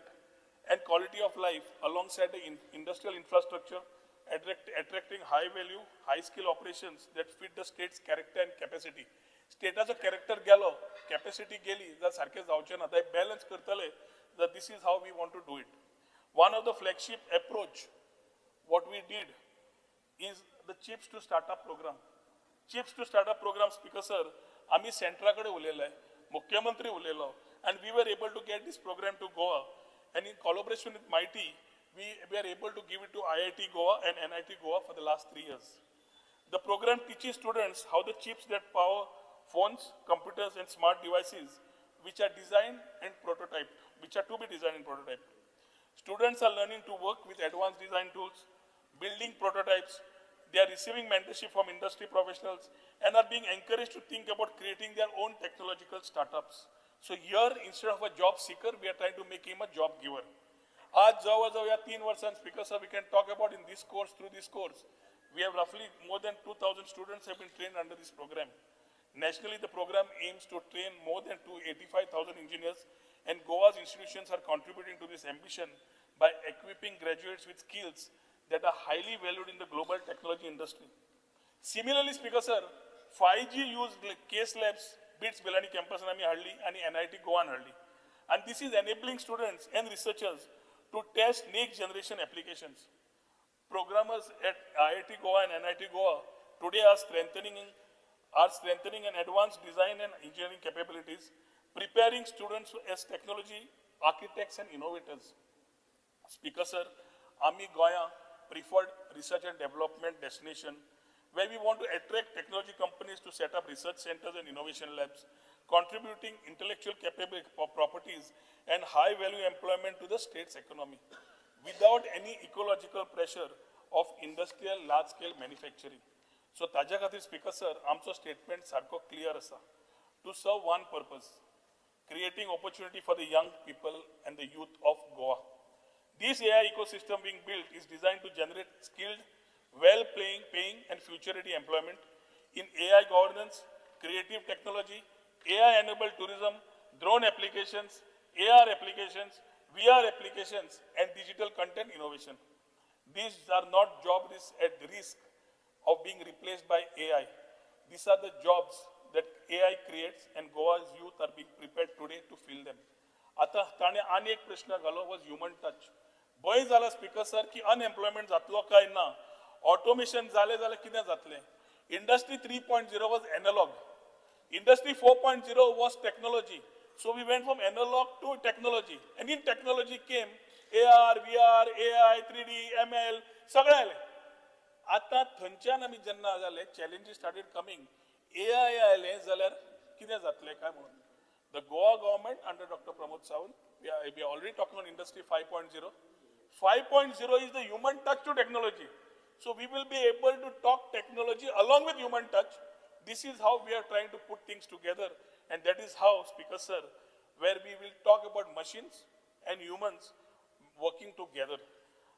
and quality of life alongside the industrial infrastructure, attracting high value, high skill operations that fit the state's character and capacity. State's character गेलो, capacity गेली, जर सारखे जावचे ना, ते balance करतले, that this is how we want to do it. One of the flagship approach, what we did is the chips to startup program. Chips to startup program, speaker sir, आम्ही सेंट्राकडे उलयलाय, मुख्यमंत्री उलयलो, and we were able to get this program to Goa, and in collaboration with MIT, we are able to give it to IIT Goa and NIT Goa for the last 3 years. The program teaches students how the chips that power phones, computers, and smart devices, which are designed and prototyped, which are to be designed and prototyped. Students are learning to work with advanced design tools, building prototypes. They are receiving mentorship from industry professionals and are being encouraged to think about creating their own technological startups. So here, instead of a job seeker, we are trying to make him a job giver. आज जवळ या 3 वर्षांत speaker sir, we can talk about in this course, through this course, we have roughly more than 2,000 students have been trained under this program. Nationally, the program aims to train more than 85,000 engineers, and Goa's institutions are contributing to this ambition by equipping graduates with skills that are highly valued in the global technology industry. Similarly, speaker sir, 5G used case labs, BITS Belani campus and NIT Goan Harli. And this is enabling students and researchers to test next generation applications. Programmers at IIT Goa and NIT Goa today are strengthening an advanced design and engineering capabilities, preparing students as technology architects and innovators. Speaker sir, Ami Goya preferred research and development destination where we want to attract technology companies to set up research centers and innovation labs, contributing intellectual properties and high value employment to the state's economy without any ecological pressure of industrial large scale manufacturing. So ताज्या खातीर speaker sir, आमचो statement सारको clear आसा, to serve one purpose, creating opportunity for the young people and the youth of Goa. This AI ecosystem being built is designed to generate skilled, well-paying and future-ready employment in AI governance, creative technology, AI-enabled tourism, drone applications, AR applications, VR applications, and digital content innovation. These are not jobs at risk of being replaced by AI. These are the jobs that AI creates, and Goa's youth are being prepared today to fill them. आता ताणे आनी एक प्रश्न घालो was human touch. भय जाला speaker sir की unemployment जातलो काय ना, automation जाले जाल्यार कितें जातलें. Industry 3.0 was analog. Industry 4.0 was technology. So we went from analog to technology. And in technology came AR, VR, AI, 3D, ML, सगळं आले. आता थंयच्यान आमी जेन्ना जाले challenges started coming. AI आयले जाल्यार कितें जातलें काय म्हणून. The Goa government under Dr. Pramod Sawant, we are already talking on Industry 5.0. 5.0 is the human touch to technology. So we will be able to talk technology along with human touch. This is how we are trying to put things together. And that is how, Speaker Sir, where we will talk about machines and humans working together.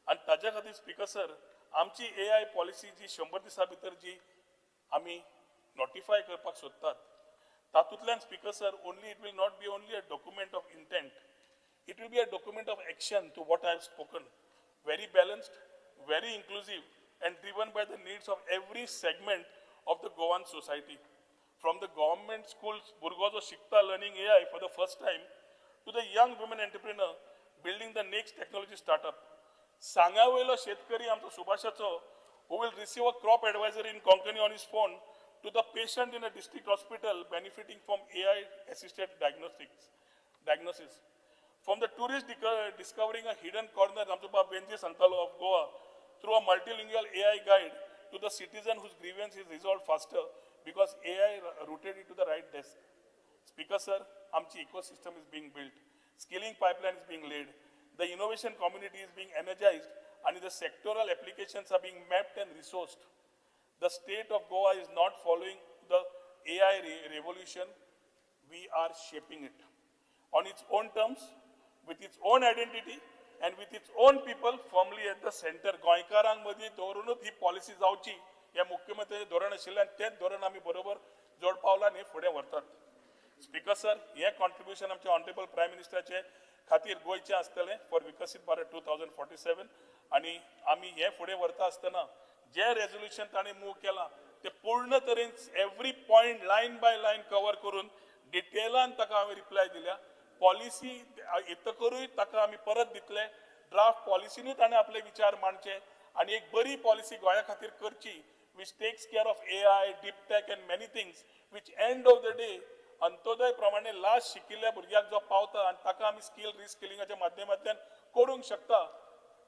And ताज्या खातीर Speaker Sir, आमची AI policy जी 100 दिसा भितर जी आमी notify करपाक सोदतात, तातूंतल्यान Speaker Sir, it will not be only a document of intent. It will be a document of action to what I have spoken. Very balanced, very inclusive, and driven by the needs of every segment of the Goan society. From the government schools, Burgos or Shikta learning AI for the first time, to the young women entrepreneur building the next technology startup. Sangavelo Shetkari Amto Subhashacho, who will receive a crop advisor in Konkani on his phone, to the patient in a district hospital benefiting from AI-assisted diagnosis. From the tourist discovering a hidden corner, Ramsapa Benji Santalo of Goa, through a multilingual AI guide, to the citizen whose grievance is resolved faster because AI routed it to the right desk. Speaker Sir, Amchi ecosystem is being built. Skilling pipeline is being laid. The innovation community is being energized and the sectoral applications are being mapped and resourced. The state of Goa is not following the AI revolution. We are shaping it on its own terms, with its own identity, and with its own people firmly at the center. गोंयकारांमदी दवरूनच ही policy जावची ह्या मुख्यमंत्र्याचें धोरण आशिल्लें आनी तेंच धोरण आमी बरोबर जोड पावलां आनी फुडें व्हरतात. स्पीकर सर, हें कॉन्ट्रिब्युशन आमच्या ऑनरेबल प्रायम मिनिस्टराचे खातीर गोंयचें आसतलें फॉर विकसीत भारत 2047 आनी आमी हें फुडें व्हरता आसतना जे रेजोल्युशन ताणें मूव केलां तें पूर्ण तरेन every point line by line cover करून डिटेलान ताका हांवें रिप्लाय दिल्या. पॉलिसी येतकरूय ताका आमी परत दितले. ड्राफ्ट पॉलिसीनूय ताणें आपले विचार मांडचे आनी एक बरी पॉलिसी गोंया खातीर करची which takes care of AI, deep tech and many things which end of the day Antyodaya प्रमाणे लास्ट शिकिल्ल्या भुरग्याक जो पावता आनी ताका आमी स्किल रिस्किलिंगाच्या माध्यमांतल्यान करूंक शकता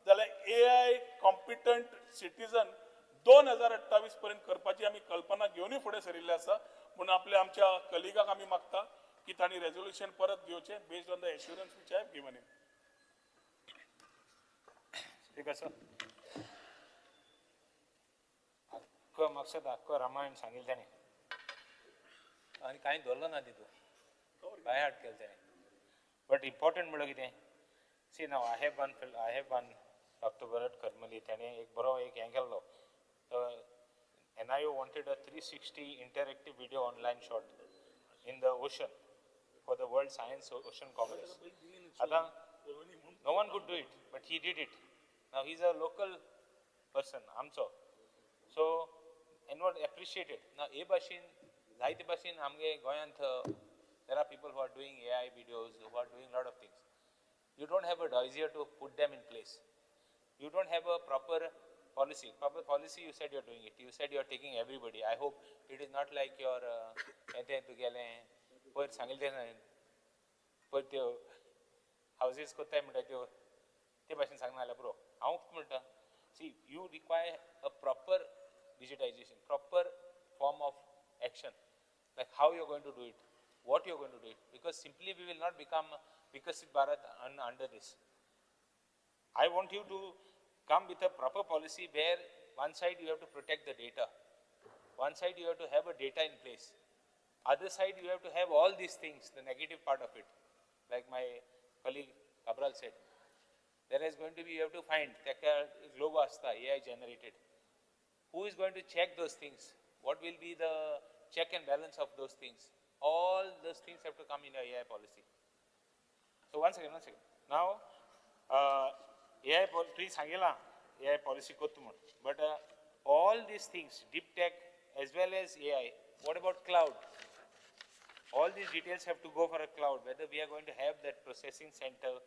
जाल्यार AI कॉम्पिटंट सिटीजन 2028 पर्यंत करपाची आमी कल्पना घेवनूय फुडें सरिल्ले आसा. म्हणून आपल्या आमच्या कलिगाक आमी मागता की तांणी रेजोल्युशन परत दिवचें based on the assurance which I have given him. Speaker sir. अख्खो मकसद अख्खो रामायण सांगिल्लें ताणें आनी कांय दवरलो ना तितून बाय हार्ट केलें ताणें. बट इम्पॉर्टंट म्हणल्यार कितें सी नाव I have one doctor Bharat Karmali ताणें एक बरो एक हें केल्लो. NIO wanted a 360 interactive video online shot in the ocean for the World Science Ocean Congress. No one could do it, but he did it. Now he's a local person, amcho. So, anyone appreciated. Now, e bashin, zaite bashin, amge goyant. There are people who are doing AI videos, who are doing a lot of things. You don't have a dossier to put them in place. You don't have a proper policy. Proper policy, you said you're doing it. You said you're taking everybody. I hope it is not like your houses कोत्ताय म्हणटा त्यो ते भाशेन सांगना जाल्यार पुरो. हांव म्हणटा see you require a proper digitization, proper form of action, like how you're going to do it, what you're going to do it, because simply we will not become Vikasit Bharat under this. I want you to come with a proper policy where one side you have to protect the data, one side you have to have a data in place, other side you have to have all these things, the negative part of it, like my colleague Cabral said. There is going to be, you have to find logo asta AI generated. Who is going to check those things? What will be the check and balance of those things? All those things have to come in a AI policy. So one second. Now, AI policy kottumun. But all these things, deep tech as well as AI, what about cloud? All these details have to go for a cloud, whether we are going to have that processing center.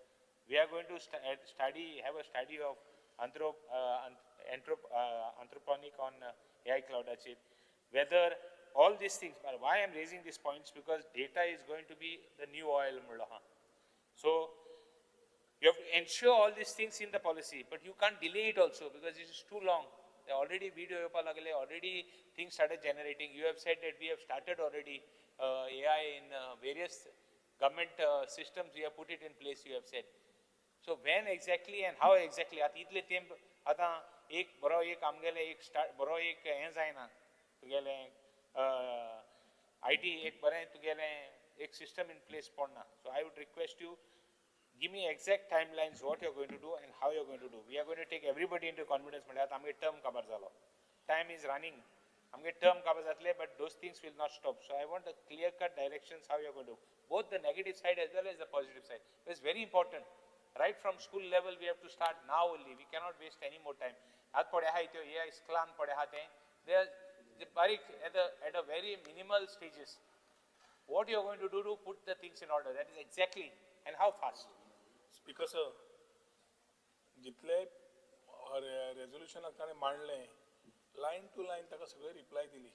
We are going to have a study of anthroponic on AI cloud chip. whether all these things, but why I'm raising these points, because data is going to be the new oil, Mullaha. So you have to ensure all these things in the policy, but you can't delay it also because it is too long. Already video already things started generating. You have said that we have started already AI in various government systems. We have put it in place, you have said. So when exactly and how exactly? At इतले temp आता एक बरो एक आमगेले एक start बरो एक हे जायना तुगेले IT एक बरे तुगेले एक system in place पड़ना. So I would request you, give me exact timelines what you're going to do and how you're going to do. We are going to take everybody into confidence. आमगे term cover झालो. Time is running. आमगे term cover जातले, but those things will not stop. So I want the clear-cut directions how you're going to do. Both the negative side as well as the positive side. It's very important. Right from school level, we have to start now only. We cannot waste any more time. At padhe hai to ye isklan padhe hate. They are at a very minimal stages. What you are going to do to put the things in order? That is exactly, and how fast. Speaker sir, जितले resolution ताणे मांडले, line to line ताका सगळे reply दिली.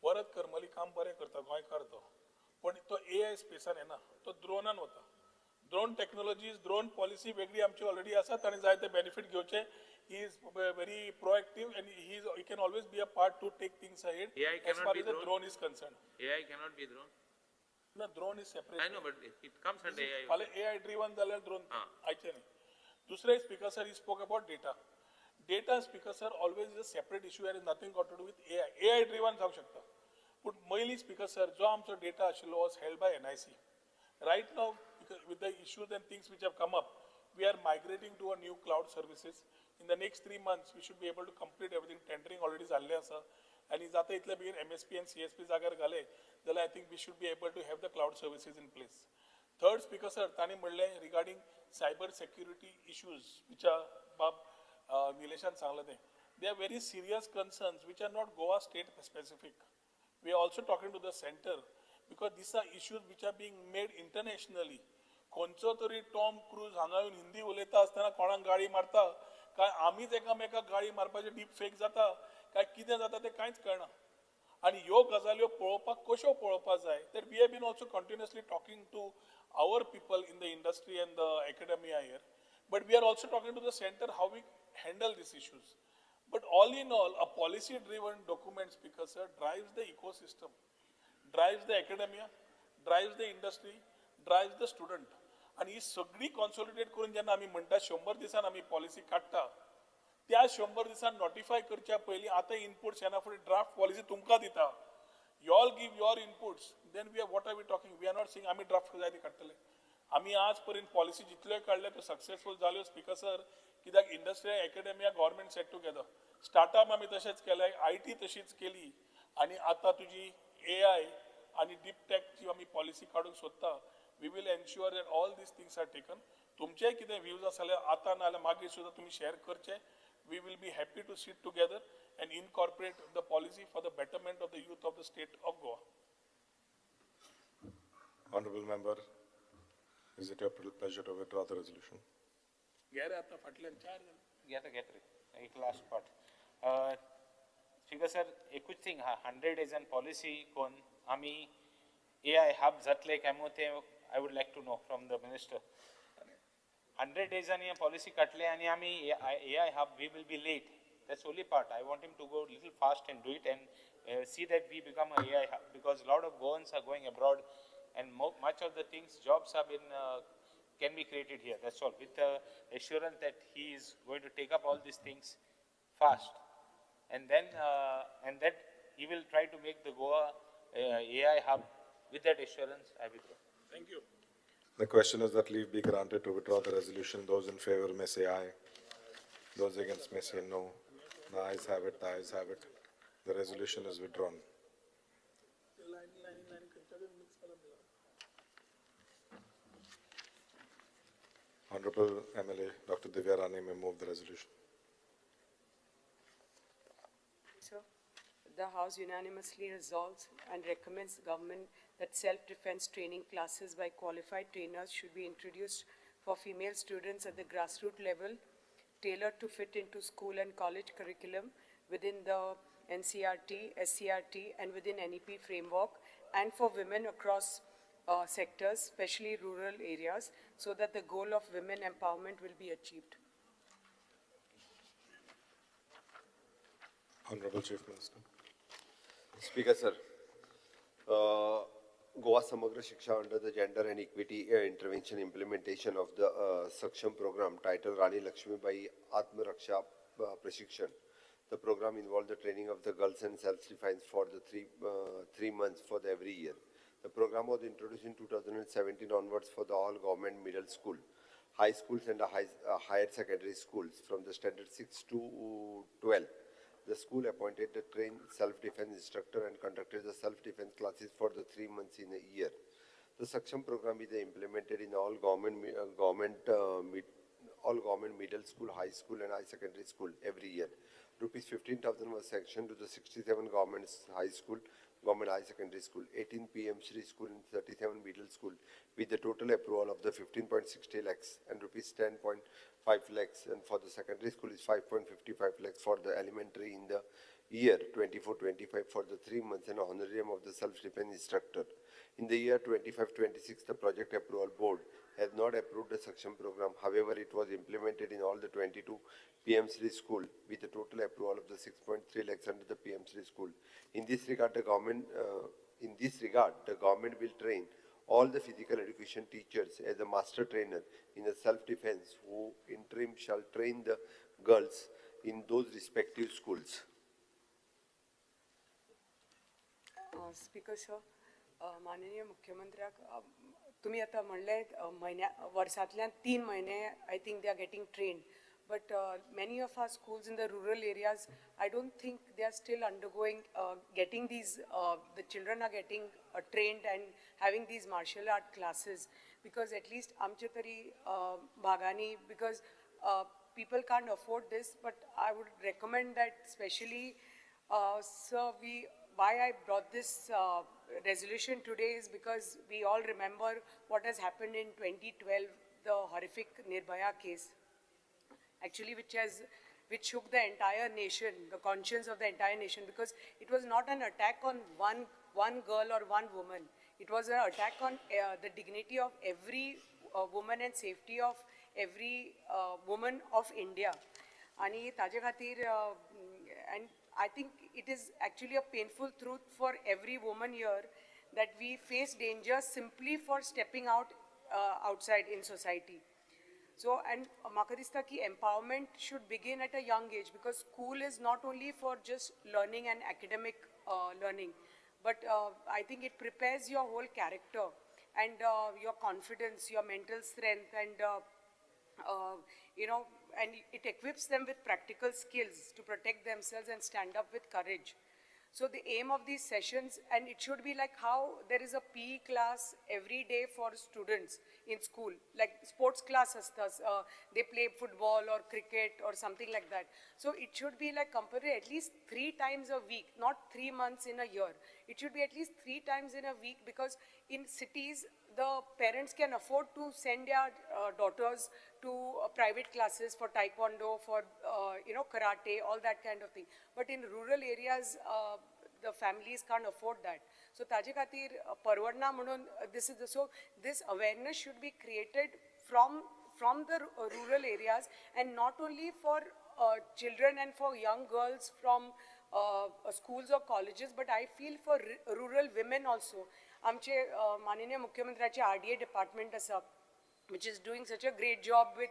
परत करमली काम बरें करता गोंयकार तो. पण तो AI स्पेसान येना, तो ड्रोनान वता. ड्रोन टेक्नॉलॉजीज, ड्रोन पॉलिसी वेगळी आमची ऑलरेडी आसा, ताणें जाय ते बेनिफिट घेवचे. He is very proactive and he can always be a part to take things ahead AI as cannot far be as the drone. drone is concerned. AI cannot be drone. No, drone is separate. I know, but it comes under AI. पहले AI driven जाल्यार drone आयचे न्ही. दुसरे speaker sir, he spoke about data. Data, speaker sir, always is a separate issue and has nothing got to do with AI. AI driven जावं शकता. But mainly, speaker sir, जो आमचो data आशिल्लो was held by NIC. Right now, with the issues and things which have come up, we are migrating to a new cloud services. In the next 3 months, we should be able to complete everything. Tendering already जाल्लें आसा. And is आता इतले बेगीन MSP and CSP जाग्यार घाले, जाल्यार I think we should be able to have the cloud services in place. Third, speaker sir, ताणी म्हणलें regarding cyber security issues, which are Nilesan सांगलें तें. They are very serious concerns which are not Goa state specific. We are also talking to the center because these are issues which are being made internationally. खंयचो तरी Tom cruise हांगा येवन हिंदी उलयता आसतना कोणाक गाळी मारता काय आमीच एकामेकाक गाळी मारपाचे डीप फेक जाता काय कितें जाता तें कांयच कळना. आनी ह्यो गजाल्यो पळोवपाक कश्यो पळोवपाक जाय that we have been also continuously talking to our people in the industry and the academia here, but we are also talking to the center how we handle these issues. But all in all, a policy driven document, speaker sir, drives the ecosystem, drives the academia, drives the industry, drives the student. आणि ही सगळी consolidate करून जेन्ना आमी म्हणटा 100 दिसान आमी policy काडटा, त्या 100 दिसान नोटिफाय करच्या पयलीं आतां इनपुट्स येना फुडें ड्राफ्ट पॉलिसी तुमकां दिता. You all give your inputs, then we are what are we talking, we are not saying आमी ड्राफ्ट जाय ती काडटले. आमी आज पर्यंत पॉलिसी जितल्योय काडल्यो त्यो सक्सेसफूल जाल्यो स्पीकर सर, कित्याक industry academia government set together. Startup आमी तशेंच केले, IT तशीच केली, आनी आतां तुजी AI आनी डीप टॅकची आमी पॉलिसी काडूंक सोदता. We will ensure that all these things are taken. तुमचे कितें व्ह्यूज आसले आतां नाल्यार मागीर सुद्दां तुमी शेअर करचे. We will be happy to sit together and incorporate the policy for the betterment of the youth of the state of Goa. Honorable member, is it your pleasure to withdraw the resolution? घे रे आतां फाटल्यान 4 जाण. Get रे. एक last part. Speaker sir, एकूच thing 100 days and policy कोण आमी AI hub जातले काय मग ते I would like to know from the minister. 100 days आणि policy काटले आणि आम्ही AI hub, we will be late. That's only part. I want him to go a little fast and do it and see that we become a AI hub, because a lot of Goans are going abroad and much of the things, jobs have been can be created here. That's all. With the assurance that he is going to take up all these things fast, and then and that he will try to make the Goa AI hub. With that assurance, I withdraw. Thank you. The question is that leave be granted to withdraw the resolution. Those in favor may say aye. Those against may say no. The ayes have it, the ayes have it. The resolution is withdrawn. Honorable MLA Dr. Divya Rani may move the resolution. Sir, the House unanimously resolves and recommends the government that self-defense training classes by qualified trainers should be introduced for female students at the grassroots level, tailored to fit into school and college curriculum within the NCRT, SCRT, and within NEP framework, and for women across sectors, especially rural areas, so that the goal of women empowerment will be achieved. Honorable Chief Minister. Speaker, sir. Goa Samagra Shiksha under the Gender and Equity Intervention Implementation of the Saksham program titled Rani Lakshmibai Atma Raksha Prashikshan. The program involved the training of the girls and self-defense for the three months for the every year. The program was introduced in 2017 onwards for the all government middle school, high schools and higher secondary schools from the standard 6 to 12. The school appointed a trained self-defense instructor and conducted the self-defense classes for the 3 months in a year. The Saksham program is implemented in all government middle school, high school and high secondary school every year. Rupees 15,000 was sanctioned to the 67 government high school, government high secondary school, 18 PM Shri school and 37 middle school with the total approval of the 15.60 lakhs and rupees 10.5 lakhs, and for the secondary school is 5.55 lakhs for the elementary in the year 24-25 for the 3 months and honorarium of the self-defense instructor. In the year 25-26, the project approval board has not approved the Saksham program. However, it was implemented in all the 22 PM Shri school with the total approval of the 6.3 lakhs under the PM Shri school. In this regard, the government will train all the physical education teachers as a master trainer in a self-defense, who in interim shall train the girls in those respective schools. Speaker, sir, माननीय मुख्यमंत्र्याक तुम्ही आता म्हणले वर्सांतल्यान 3 महिने I think they are getting trained, but many of our schools in the rural areas, I don't think they are still undergoing getting these. The children are getting trained and having these martial art classes, because at least आमचे तरी भागानी, because people can't afford this, but I would recommend that especially, sir, why I brought this resolution today is because we all remember what has happened in 2012, the horrific Nirbhaya case, actually which shook the entire nation, the conscience of the entire nation, because it was not an attack on one girl or one woman. It was an attack on the dignity of every woman and safety of every woman of India. And ताजे खातीर, and I think it is actually a painful truth for every woman here that we face danger simply for stepping out outside in society. So, and म्हाका दिसता की empowerment should begin at a young age, because school is not only for just learning and academic learning, but I think it prepares your whole character and your confidence, your mental strength, and and it equips them with practical skills to protect themselves and stand up with courage. So the aim of these sessions, and it should be like how there is a PE class every day for students in school, like sports class astas, they play football or cricket or something like that. So it should be like compulsory at least 3 times a week, not 3 months in a year. It should be at least 3 times in a week, because in cities, the parents can afford to send their daughters to private classes for taekwondo, for karate, all that kind of thing. But in rural areas, the families can't afford that. So taje khatir parwadna म्हणून this awareness should be created from the rural areas, and not only for children and for young girls from schools or colleges, but I feel for rural women also. आमचे माननीय मुख्यमंत्र्याचे RDA department असा, which is doing such a great job with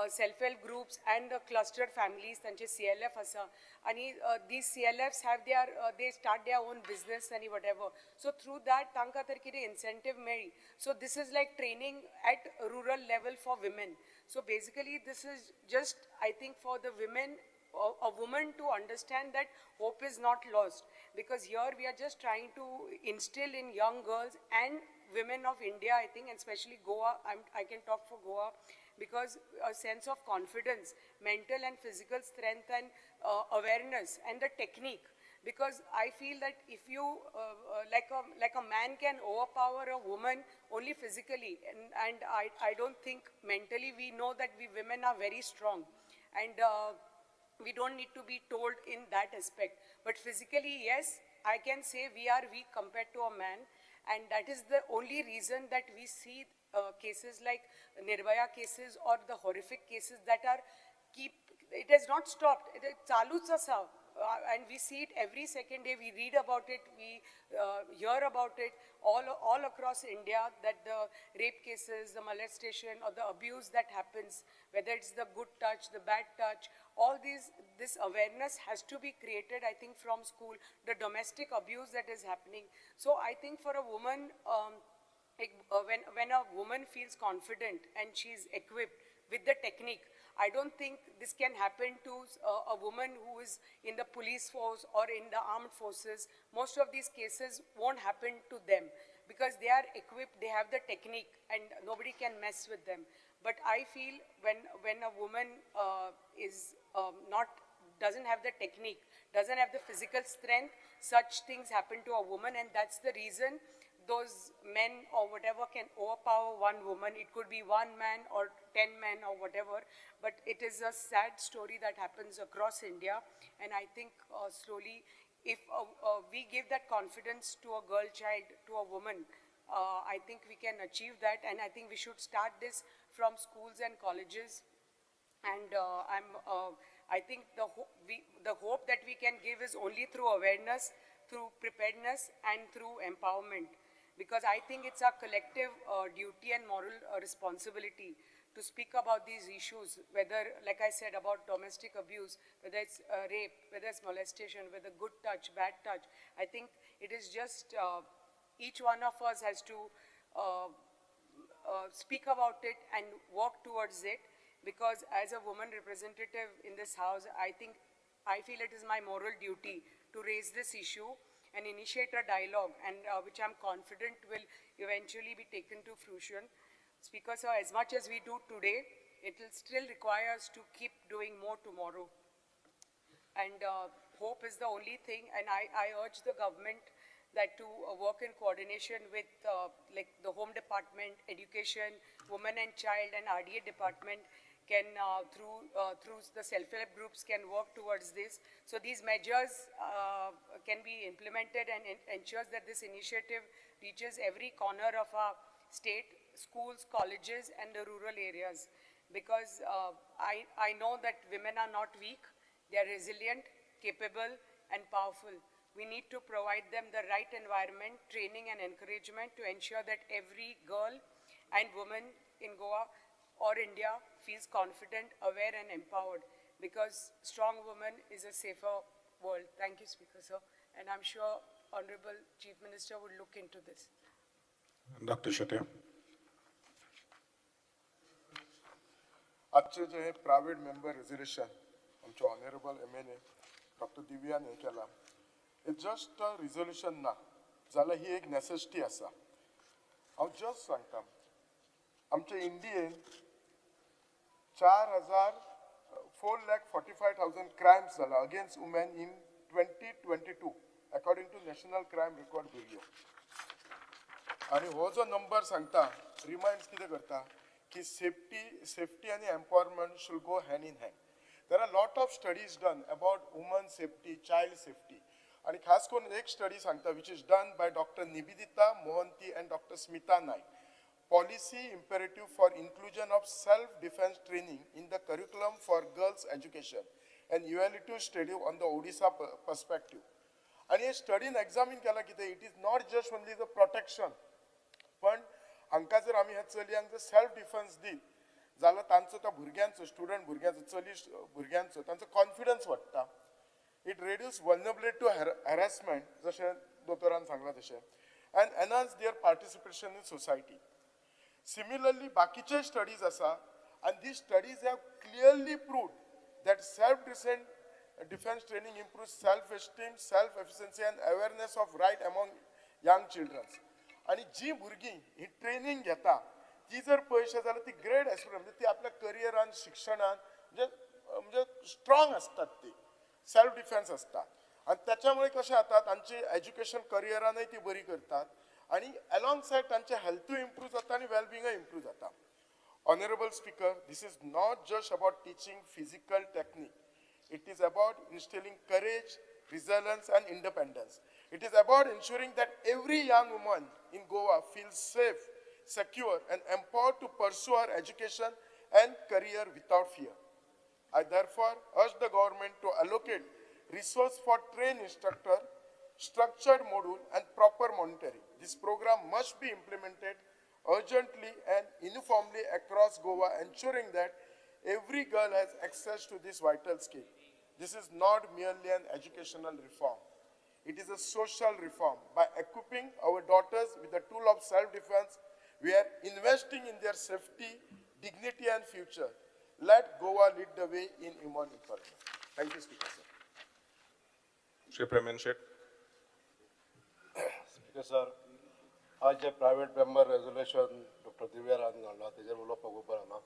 self-help groups and clustered families, तांचे CLF असा, आणि these CLFs have they start their own business and whatever. So through that, तांकां तर कितें incentive मेळ्ळी. So this is like training at rural level for women. So basically, this is just, I think, for the women, a woman to understand that hope is not lost, because here we are just trying to instill in young girls and women of India, I think, and especially Goa, I can talk for Goa, because a sense of confidence, mental and physical strength, and awareness, and the technique. Because I feel that if you, like a man can overpower a woman only physically, and I don't think mentally we know that we women are very strong. And we don't need to be told in that aspect. But physically, yes, I can say we are weak compared to a man. And that is the only reason that we see cases like Nirbhaya cases or the horrific cases that are it has not stopped. It chalu's asa. And we see it every second day. We read about it, we hear about it all across India, that the rape cases, the molestation or the abuse that happens, whether it's the good touch, the bad touch, all this awareness has to be created, I think, from school, the domestic abuse that is happening. So I think for a woman, when a woman feels confident and she's equipped with the technique, I don't think this can happen to a woman who is in the police force or in the armed forces. Most of these cases won't happen to them because they are equipped, they have the technique, and nobody can mess with them. But I feel when a woman doesn't have the technique, doesn't have the physical strength, such things happen to a woman, and that's the reason those men or whatever can overpower one woman. It could be one man or 10 men or whatever, but it is a sad story that happens across India. And I think slowly, if we give that confidence to a girl child, to a woman, I think we can achieve that. And I think we should start this from schools and colleges. And I think the hope that we can give is only through awareness, through preparedness, and through empowerment. Because I think it's our collective duty and moral responsibility to speak about these issues, whether, like I said, about domestic abuse, whether it's rape, whether it's molestation, whether good touch, bad touch. I think it is just each one of us has to speak about it and work towards it, because as a woman representative in this house, I feel it is my moral duty to raise this issue and initiate a dialogue, and which I'm confident will eventually be taken to fruition. Speaker sir, as much as we do today, it will still require us to keep doing more tomorrow. And hope is the only thing, and I urge the government that to work in coordination with like the Home Department, Education, Women and Child, and RDA Department, can through the self-help groups can work towards this. So these measures can be implemented and ensures that this initiative reaches every corner of our state, schools, colleges, and the rural areas. Because I know that women are not weak, they are resilient, capable, and powerful. We need to provide them the right environment, training, and encouragement to ensure that every girl and woman in Goa or India feels confident, aware, and empowered, because strong woman is a safer world. Thank you, Speaker, sir. And I'm sure Honorable Chief Minister would look into this. Dr. Shetty. आजचे जे private member resolution आमचे honourable MNA doctor दिव्यान हे केला, it's just a resolution ना जाल्यार ही एक necessity आसा. हांव just सांगता, आमच्या इंडियेन 4,45,000 क्रायम्स जाला against women in 2022 according to national crime record bureau. आणि हो जो नंबर सांगता रिमाइंड्स कितें करता की safety and empowerment should go hand in hand. There are a lot of studies done about women safety, child safety. And खास करून एक स्टडी सांगता which is done by Dr. Nibidita Mohanty and Dr. Smita Naik. Policy imperative for inclusion of self-defense training in the curriculum for girls' education, and evaluative study on the Odisha perspective. And हे स्टडीन examine केला कितें, it is not just only the protection, पण हांकां जर आमी ह्या चलयांक जर सेल्फ डिफेन्स दीत जाल्यार तांचो त्या भुरग्यांचो, स्टुडंट भुरग्यांचो, चली भुरग्यांचो तांचो कॉन्फिडन्स वाडटा. It reduce vulnerability to harassment, जशें दोतोरान सांगलां तशें, and enhance their participation in society. Similarly बाकीचे स्टडीज आसा, and these studies have clearly proved that self-defense training improves self-esteem, self-efficiency, and awareness of right among young children. आणि जी भुरगीं ही training घेता ती जर पळयशे जाल्यार ती ग्रेट एस्पिरंट, म्हणजे ती आपल्या करियरान, शिक्षणान म्हणजे स्ट्रॉंग असतात, ती सेल्फ डिफेन्स असतात. आणि त्याच्यामुळे कशें जाता, तांची एज्युकेशन करियरानय ती बरी करतात, आणि अलॉंग सायड तांचे हेल्थूय इम्प्रूव जाता आणि वेलबिंगय इम्प्रूव जाता. Honorable Speaker, this is not just about teaching physical technique. It is about instilling courage, resilience, and independence. It is about ensuring that every young woman in Goa feels safe, secure, and empowered to pursue her education and career without fear. I therefore urge the government to allocate resources for trained instructor, structured module, and proper monitoring. This program must be implemented urgently and uniformly across Goa, ensuring that every girl has access to this vital skill. This is not merely an educational reform. It is a social reform. By equipping our daughters with the tool of self-defense, we are investing in their safety, dignity, and future. Let Goa lead the way in human empowerment. Thank you, Speaker, sir. Shri Premen Shet. Speaker, sir, आज जे private member resolution doctor Divya Rane घालना तेजेर उलोवपाक उबर ना.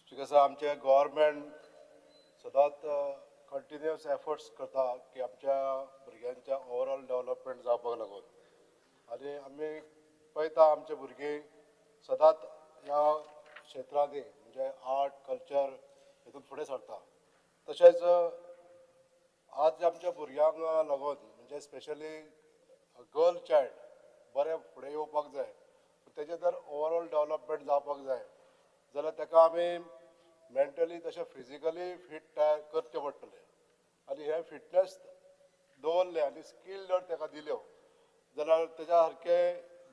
Speaker sir, आमचे government सदांच continuous efforts करता की आमच्या भुरग्यांच्या ओवरऑल डेव्हलपमेंट जावपाक लागून आनी आमी पळयता आमचे भुरगीं सदांच ह्या क्षेत्रांनी म्हणजे आर्ट कल्चर हितून फुडें सरता. तशेंच आज आमच्या भुरग्यांक लागून म्हणजे स्पेशली गर्ल चायल्ड बरें फुडें येवपाक जाय, तेजें जर ओवरऑल डेव्हलपमेंट जावपाक जाय जाल्यार ताका आमी मेंटली तशें फिजिकली फिट तयार करचें पडटलें. आनी हे फिटनेस दवरले आनी स्कील जर ताका दिल्यो जाल्यार तेज्या सारके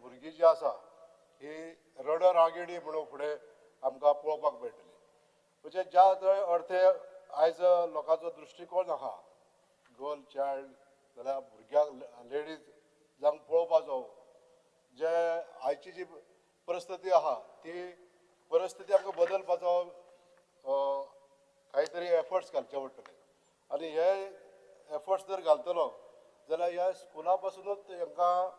भुरगीं जीं आसा ही रडर आघेडी म्हणून फुडें आमकां पळोवपाक मेळटली. म्हणजे ज्या थंय अर्थे आयज लोकांचो दृश्टिकोन आहा गर्ल चायल्ड जाल्यार भुरग्यांक लेडीज जांक पळोवपाचो, जे आयची जी परिस्थिती आहा ती परिस्थिती आमकां बदलपाचो काही तरी एफर्ट्स घालचे पडटले. आनी हे एफर्ट्स जर घालतलो जाल्यार ह्या स्कुला पासूनच हांकां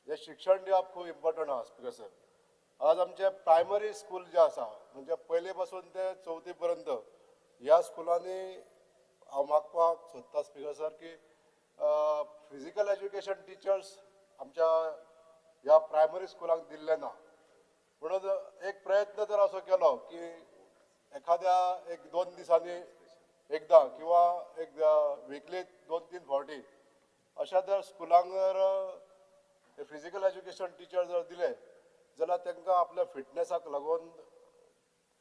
हे शिक्षण दिवप खूब इम्पॉर्टंट आहा. स्पीकर सर, आज आमचे प्रायमरी स्कूल जे आसा म्हणजे पयले पासून ते चवथी पर्यंत ह्या स्कुलांनी हांव मागपाक सोदता स्पीकर सर की फिजिकल एज्युकेशन टिचर्स आमच्या ह्या प्रायमरी स्कुलांक दिल्ले ना. म्हणून एक प्रयत्न जर असो केलो की एखाद्या एक 2 दिसांनी एकदा किंवा एक विकली 2-3 फावटी अशा जर स्कुलांक जर फिजिकल एज्युकेशन टिचर जर दिले जाल्यार तांकां आपल्या फिटनेसाक लागून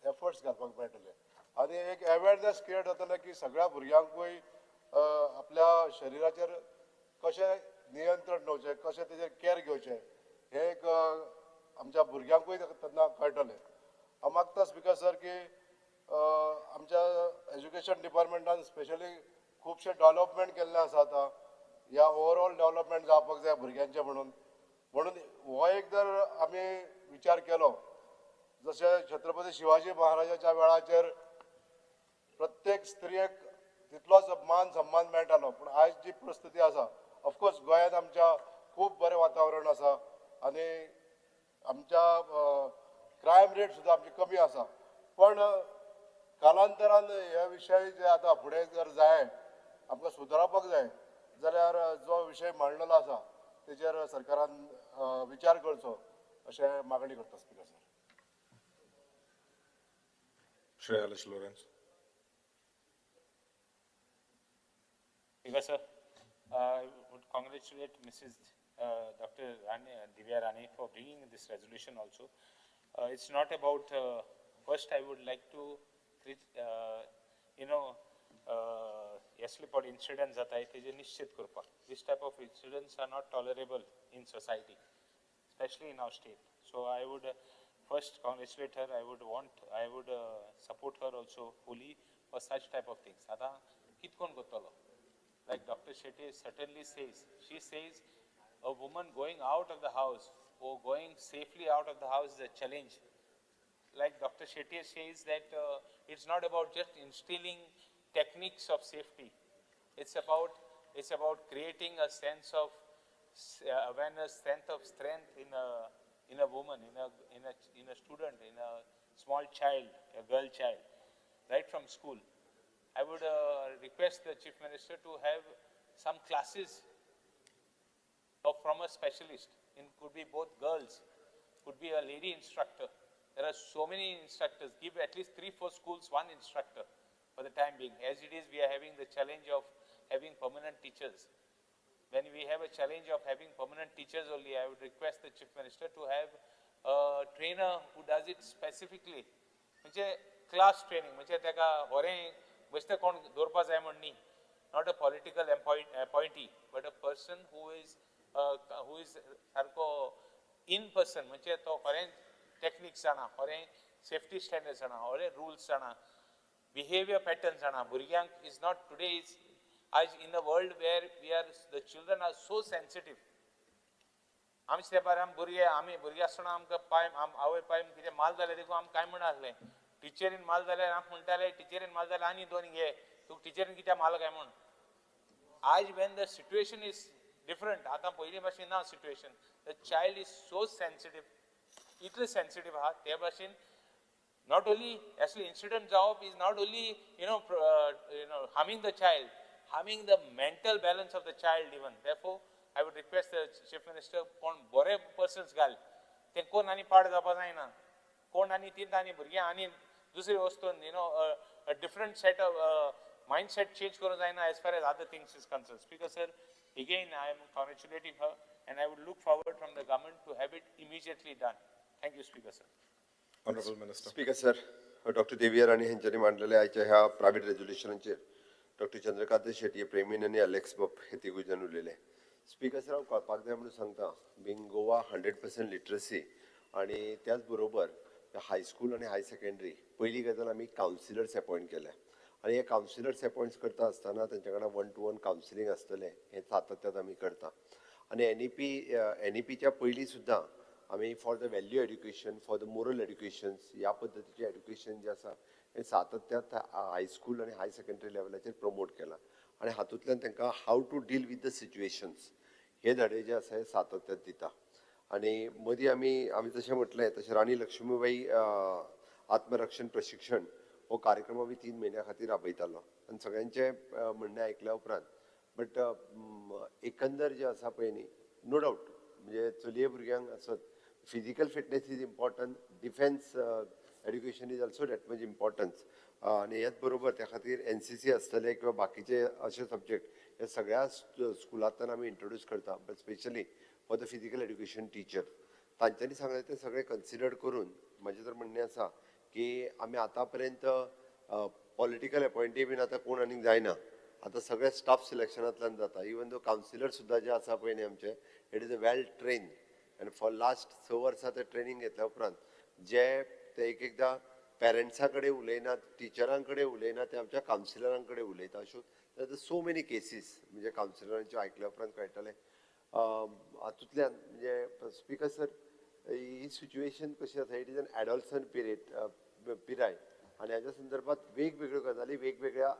एफर्ट्स घालपाक मेळटले. आनी एक अवेरनेस क्रिएट जातले की सगळ्या भुरग्यांकूय आपल्या शरिराचेर कशें नियंत्रण दवरचें, कशें तेजेर केअर घेवचें हें एक आमच्या भुरग्यांकूय तेन्ना कळटलें. हांव मागता स्पीकर सर की आमच्या एज्युकेशन डिपार्टमेंटान स्पेशली खुबशे डेव्हलपमेंट केल्ले आसा आतां ह्या ओवरऑल डेव्हलपमेंट जावपाक जाय भुरग्यांचें म्हणून हो एक जर आमी विचार केलो जशें छत्रपती शिवाजी महाराजाच्या वेळाचेर प्रत्येक स्त्रियेक तितलोच मान सन्मान मेळटालो. पूण आयज जी परिस्थिती आसा ऑफकोर्स गोंयांत आमच्या खूब बरें वातावरण आसा आनी आमच्या क्रायम रेट सुद्दां आमची कमी आसा. पण कालांतरान हे विशय जे आतां फुडें जर जाय आमकां सुदारपाक जाय जाल्यार जो विशय मांडलेलो आसा तेजेर सरकारान विचार करचो अशें मागणी करता speaker sir. Shri Alice Lawrence. Speaker, sir, I would congratulate Mrs. Dr. Divya Rani for bringing this resolution also. It's not about, first I would like to, येसले incidents that I निश्चित करपाक. This type of incidents are not tolerable in society, especially in our state. So I would first congratulate her. I would support her also fully for such type of things. Ata kitkon gotalo. Like Dr. Shetty certainly says, she says a woman going out of the house or going safely out of the house is a challenge. Like Dr. Shetty says that it's not about just instilling techniques of safety. It's about creating a sense of awareness, sense of strength in a woman, in a student, in a small child, a girl child, right from school. I would request the Chief Minister to have some classes from a specialist. It could be both girls, could be a lady instructor. There are so many instructors. Give at least 3-4 schools one instructor. for the time being. As it is, we are having the challenge of having permanent teachers. When we have a challenge of having permanent teachers only, I would request the Chief Minister to have a trainer who does it specifically. म्हणजे class training, म्हणजे त्याका होरें बसते कोण दवरपा जाय म्हण न्ही. Not a political appointee, but a person who is सारको in person, म्हणजे तो होरें techniques जाणा, होरें safety standards जाणा, होरें rules जाणा, behavior patterns जाणा. भुरग्यांक is not today is as in a world where the children are so sensitive. आमचे तेंपार आमी भुरगे आसतना आमकां पाय आवय पाय कितें माल जालें देखून आमकां काय म्हणा आसलें. टिचरीन माल जाल्यार आमी म्हणटाले टिचरीन माल जाल्यार आनी दोन घे, तूं टिचरीन कित्याक माल काय म्हण. आज when the situation is different, आतां पयलीं भाशेन ना situation. The child is so sensitive, इतलें sensitive आहा ते भाशेन. Not only actually incident job is not only harming the child, harming the mental balance of the child even. Therefore, I would request the Chief Minister, कोण बरे persons घाल, ते कोण आनी पाड जावपा जायना. कोण आनी तीन आनी भुरग्यां आनी दुसरी वस्तून a different set of mindset change करूं जायना as far as other things is concerned. Speaker sir, again I am congratulating her and I would look forward from the government to have it immediately done. Thank you, Speaker sir. Honorable Minister. Speaker sir, Dr. Devier आणि हेंच्यांनी मांडलेल्या आयच्या ह्या private रेजोल्युशनाचेर doctor Chandrakant Shetye, प्रेमीन आणि Alex बप हे तिगूय जाण उलयले. Speaker sir हांव कळपाक जाय म्हणून सांगता, बींग गोवा 100% लिटरसी आणि त्याच बरोबर हायस्कूल आणि हाय सेकंडरी पहिली गजाल आमी कावन्सिलर्स अपॉइंट केल्या आणि हे कावन्सिलर्स अपॉइंट करता आसतना तेंच्या कडल्यान 1-to-1 कावन्सिलींग आसतलें हें सातत्यान आमी करता. आणि एनईपीच्या पयलीं सुद्दां आमी for the value education, for the moral educations ह्या पद्दतीचें एड्युकेशन जें आसा हें सातत्यान हायस्कूल आणि हाय सेकंडरी लेवलाचेर प्रमोट केलां आणि हातूंतल्यान तांकां how to deal with the situations हे धडे जे आसा हे सातत्यान दिता. आणि मदीं आमी जशें म्हटलें तशें राणी लक्ष्मीबाई आत्मरक्षण प्रशिक्षण हो कार्यक्रम आमी 3 म्हयन्यां खातीर राबयतालो आनी सगळ्यांचें म्हणणें आयकल्या उपरांत बट एकंदर जें आसा पळय न्ही, नो डावट म्हणजे चलये भुरग्यांक आसत physical fitness is important, defence education is also that much importance. आणि ह्याच बरोबर त्या खातीर एनसीसी आसतले किंवा बाकीचे अशे सब्जेक्ट हे सगळ्या स्कुलांतल्यान आमी इंट्रोड्यूस करता, but specially for the physical education teacher. तांच्यांनी सांगलें तें सगळें कन्सिडर करून म्हाजें तर म्हणणें आसा की आमी आतां पर्यंत पॉलिटिकल अपॉइंटी बीन आतां कोण आनीक जायना, आतां सगळें स्टाफ सिलेक्शनांतल्यान जाता. इवन दो कावन्सिलर सुद्दां जे आसा पळय न्ही आमचे, it is a well train आनी फॉर लास्ट 6 वर्सां ते ट्रेनींग घेतल्या उपरांत जे ते एकदां पेरंट्सां कडेन उलयनात, टिचरां कडेन उलयनात, ते आमच्या कावन्सिलरां कडेन उलयता. अश्यो सो मेनी केसीस म्हणजे कावन्सिलरांच्यो आयकल्या उपरांत कळटलें. हातूंतल्यान म्हणजे स्पीकर सर ही सिच्युएशन कशी आसा, इट इज एन एडॉलसंट पिराय आनी हाच्या संदर्भात वेगवेगळ्यो गजाली वेगवेगळ्या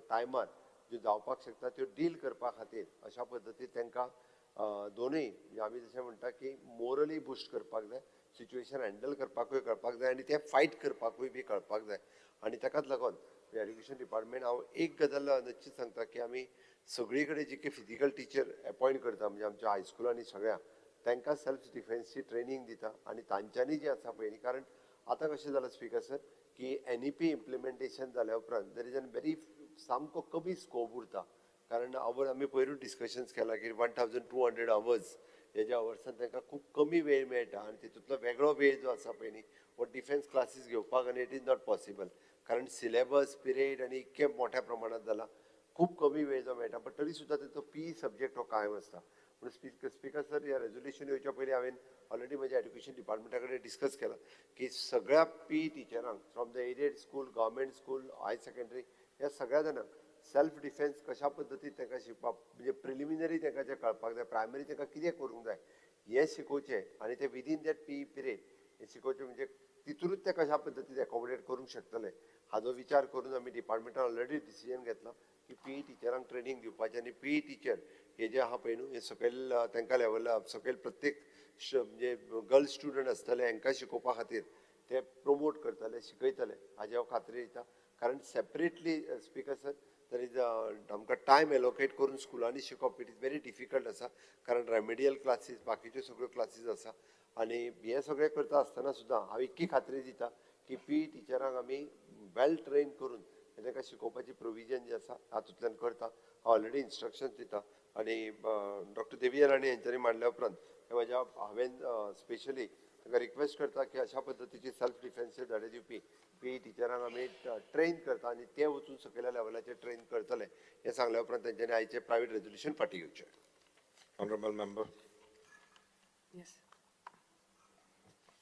टायमार ज्यो जावपाक शकता त्यो डील करपा खातीर अशा पद्दतीन तांकां दोनूय म्हणजे आमी जशें म्हणटा की मोरली बुस्ट करपाक जाय, सिच्युएशन हँडल करपाकूय कळपाक जाय आनी तें फायट करपाकूय बी कळपाक जाय. आनी ताकाच लागून एड्युकेशन डिपार्टमेंट हांव एक गजाल नक्कीच सांगता की आमी सगळी कडेन जी काही फिजिकल टीचर अपॉइंट करता म्हणजे आमच्या हायस्कुलांनी सगळ्या तांकां सेल्फ डिफेन्सची ट्रेनींग दिता आणि तांच्यांनी जी आसा पळय, कारण आतां कशें जालां स्पीकर सर की एनईपी इम्प्लिमेंटेशन जाल्या उपरांत देर इज एन व्हेरी सामको कमी स्कोप उरता. कारण आमी पयरूच डिस्कशन्स केला की 1200 अवर्स हे ज्या अवर्सान तांकां खूब कमी वेळ मेळटा आनी तितूंतलो वेगळो वेळ जो आसा पळय न्ही हो डिफेन्स क्लासीस घेवपाक आनी इट इज नॉट पॉसिबल. कारण सिलेबस पिरियड आनी इतके मोठ्या प्रमाणात जाला, खूब कमी वेळ जो मेळटा, बट तरी सुद्दां ताचो पी सब्जेक्ट हो कायम आसता. म्हणून स्पीकर सर ह्या रेजोल्युशन येवच्या पयलीं हांवें ऑलरेडी म्हज्या एड्युकेशन डिपार्टमेंटा कडेन डिस्कस केला की सगळ्या पी टिचरांक from the aided school, government school, high secondary ह्या सगळ्या जाणांक सेल्फ डिफेन्स कशा पद्दतीन तांकां शिकपाक म्हणजे प्रिलिमिनरी तांकां जें कळपाक जाय, प्रायमरी तांकां कितें करूंक जाय हें शिकोवचें आनी तें विदीन दॅट पी पिरियड हें शिकोवचें. म्हणजे तितूनच ते कशा पद्दतीन एकोमोडेट करूंक शकतले हाजो विचार करून आमी डिपार्टमेंटान ऑलरेडी डिसिजन घेतला की पी टिचरांक ट्रेनींग दिवपाचें आनी पी टीचर हे जे आहा पळय न्हू हे सकयल तांकां लेवला सकयल प्रत्येक म्हणजे गर्ल्स स्टुडंट आसतले हांकां शिकोवपा खातीर ते प्रमोट करतले, शिकयतले हाजी हांव खात्री दिता. कारण separately speaker sir there is आमकां टायम एलोकेट करून स्कुलांनी शिकोवप इट इज व्हेरी डिफिकल्ट आसा. कारण रेमेडियल क्लासीस बाकीच्यो सगळ्यो क्लासीस आसा आनी हे सगळें करता आसतना सुद्दां हांव इतकी खात्री दिता की पी टिचरांक आमी वेल ट्रेन करून तांकां शिकोवपाची प्रोविजन जी आसा हातूंतल्यान करता. हांव ऑलरेडी इन्स्ट्रक्शन दिता आनी डॉक्टर देविया राणी यांच्यानी मांडल्या उपरांत हांवें स्पेशली तांकां रिक्वेस्ट करता की अशा पद्दतीची सेल्फ डिफेन्सीव धडे दिवपी पी टिचरांक आमी ट्रेन करता आनी ते वचून सकयल्या लेवलाचेर ट्रेन करतले हें सांगल्या उपरांत तेंच्यांनी आयचें प्रायवेट रेजोल्युशन फाटी घेवचें. Honorable member. Yes.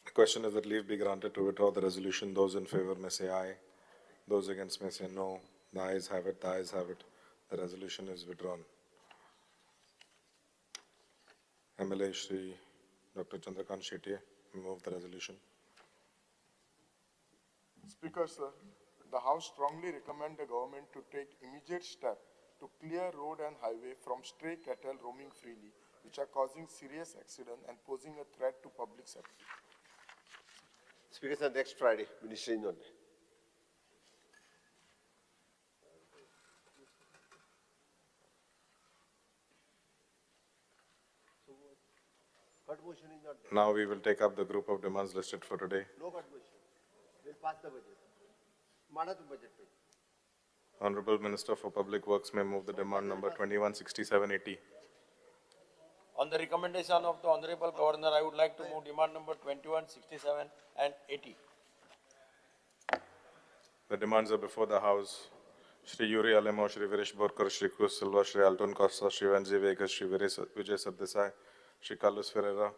The question is that leave be granted to withdraw the resolution. Those in favor may say aye. Those against may say no. The ayes have it. The ayes have it. The resolution is withdrawn. MLA Shri Dr. Chandrakant Shetye move the resolution. Speaker, sir, the House strongly recommend the government to take immediate step to clear road and highway from stray cattle roaming freely, which are causing serious accident and posing a threat to public safety. Speaker, sir, next Friday, Ministry in London. Cut motion is not there. Now we will take up the group of demands listed for today. No cut motion. We'll pass the budget. Mana to budget page. Honorable Minister for Public Works may move the demand number 216780. On the recommendation of the Honorable Governor, I would like to move demand number 2167 and 80. The demands are before the House. Shri Yuri Alemo, Shri Virish Borkar, Shri Cruz Silva, Shri Alton Costa, Shri Vanzi Vegas, Shri Vijay Sardesai, Shri Carlos Ferreira.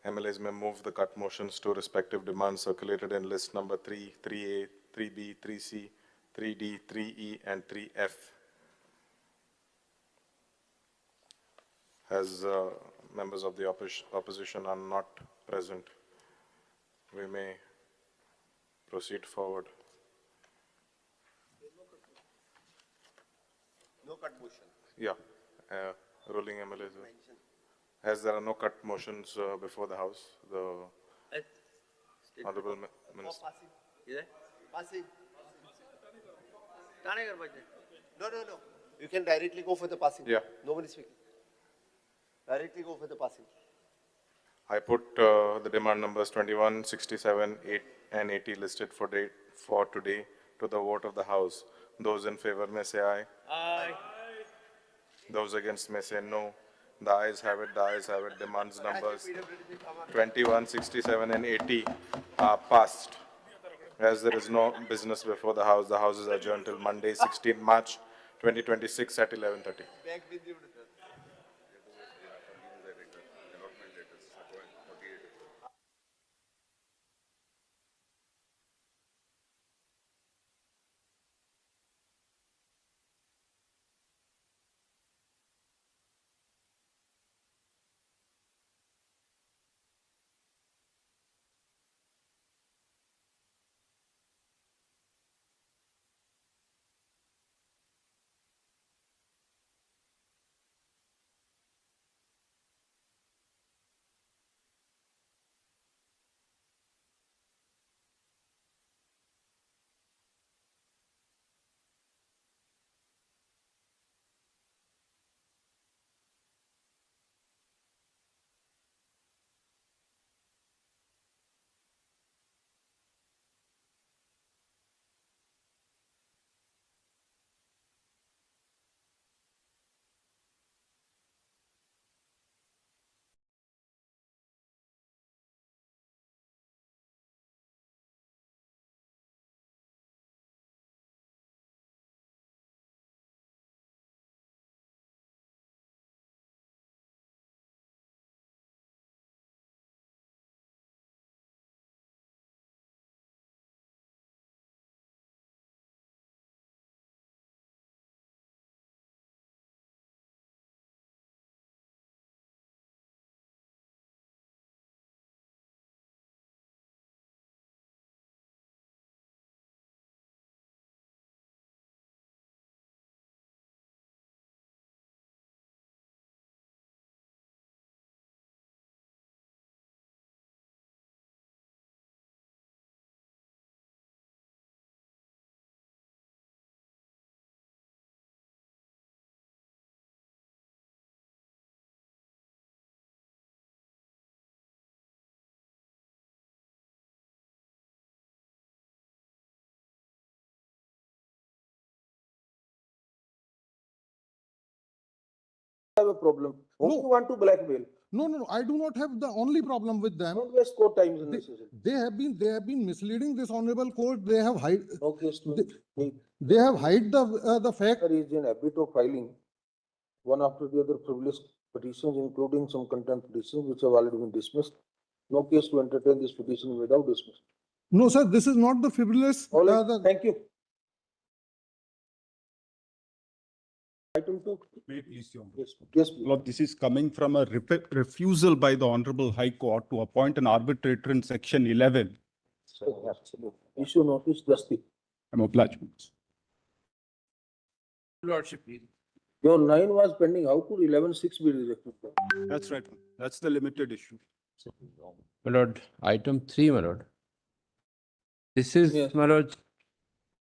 MLAs may move the cut motions to respective demands circulated in list number 3, 3A, 3B, 3C, 3D, 3E, and 3F. As members of the opposition are not present, we may proceed forward. No cut motion. Yeah, ruling MLAs. As there are no cut motions before the House, the Honorable Minister. Passing. No. You can directly go for the passing. Yeah. No one is speaking. Directly go for the passing. I put the demand numbers 21, 67, 8, and 80 listed for today to the vote of the House. Those in favor may say aye. Aye. Those against may say no. The ayes have it. The ayes have it. Demands numbers 21, 67, and 80 are passed. As there is no business before the House is adjourned till Monday, 16 March 2026 at 11:30. have a problem. Whom No. you want to blackmail? No, I do not have the only problem with them. Don't waste court time unnecessarily. They have been misleading this honorable court. They have No case to me. they have hide the fact. There is in habit of filing one after the other frivolous petitions, including some contempt petitions which have already been dismissed. No case to entertain this petition without dismissal. No, sir, this is not the frivolous. All right, thank you. Item 2. Yes, please. Lord, this is coming from a refusal by the Honorable High Court to appoint an arbitrator in Section 11. Absolutely. Issue notice, justice. I'm obliged. Lordship, please. Your 9 was pending. How could 11-6 be rejected? That's right. That's the limited issue. My lord, item 3, my lord. This is, Yes. my lord,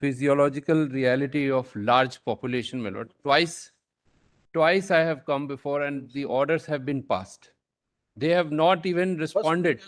physiological reality of large population, my lord. Twice I have come before and the orders have been passed. They have not even responded.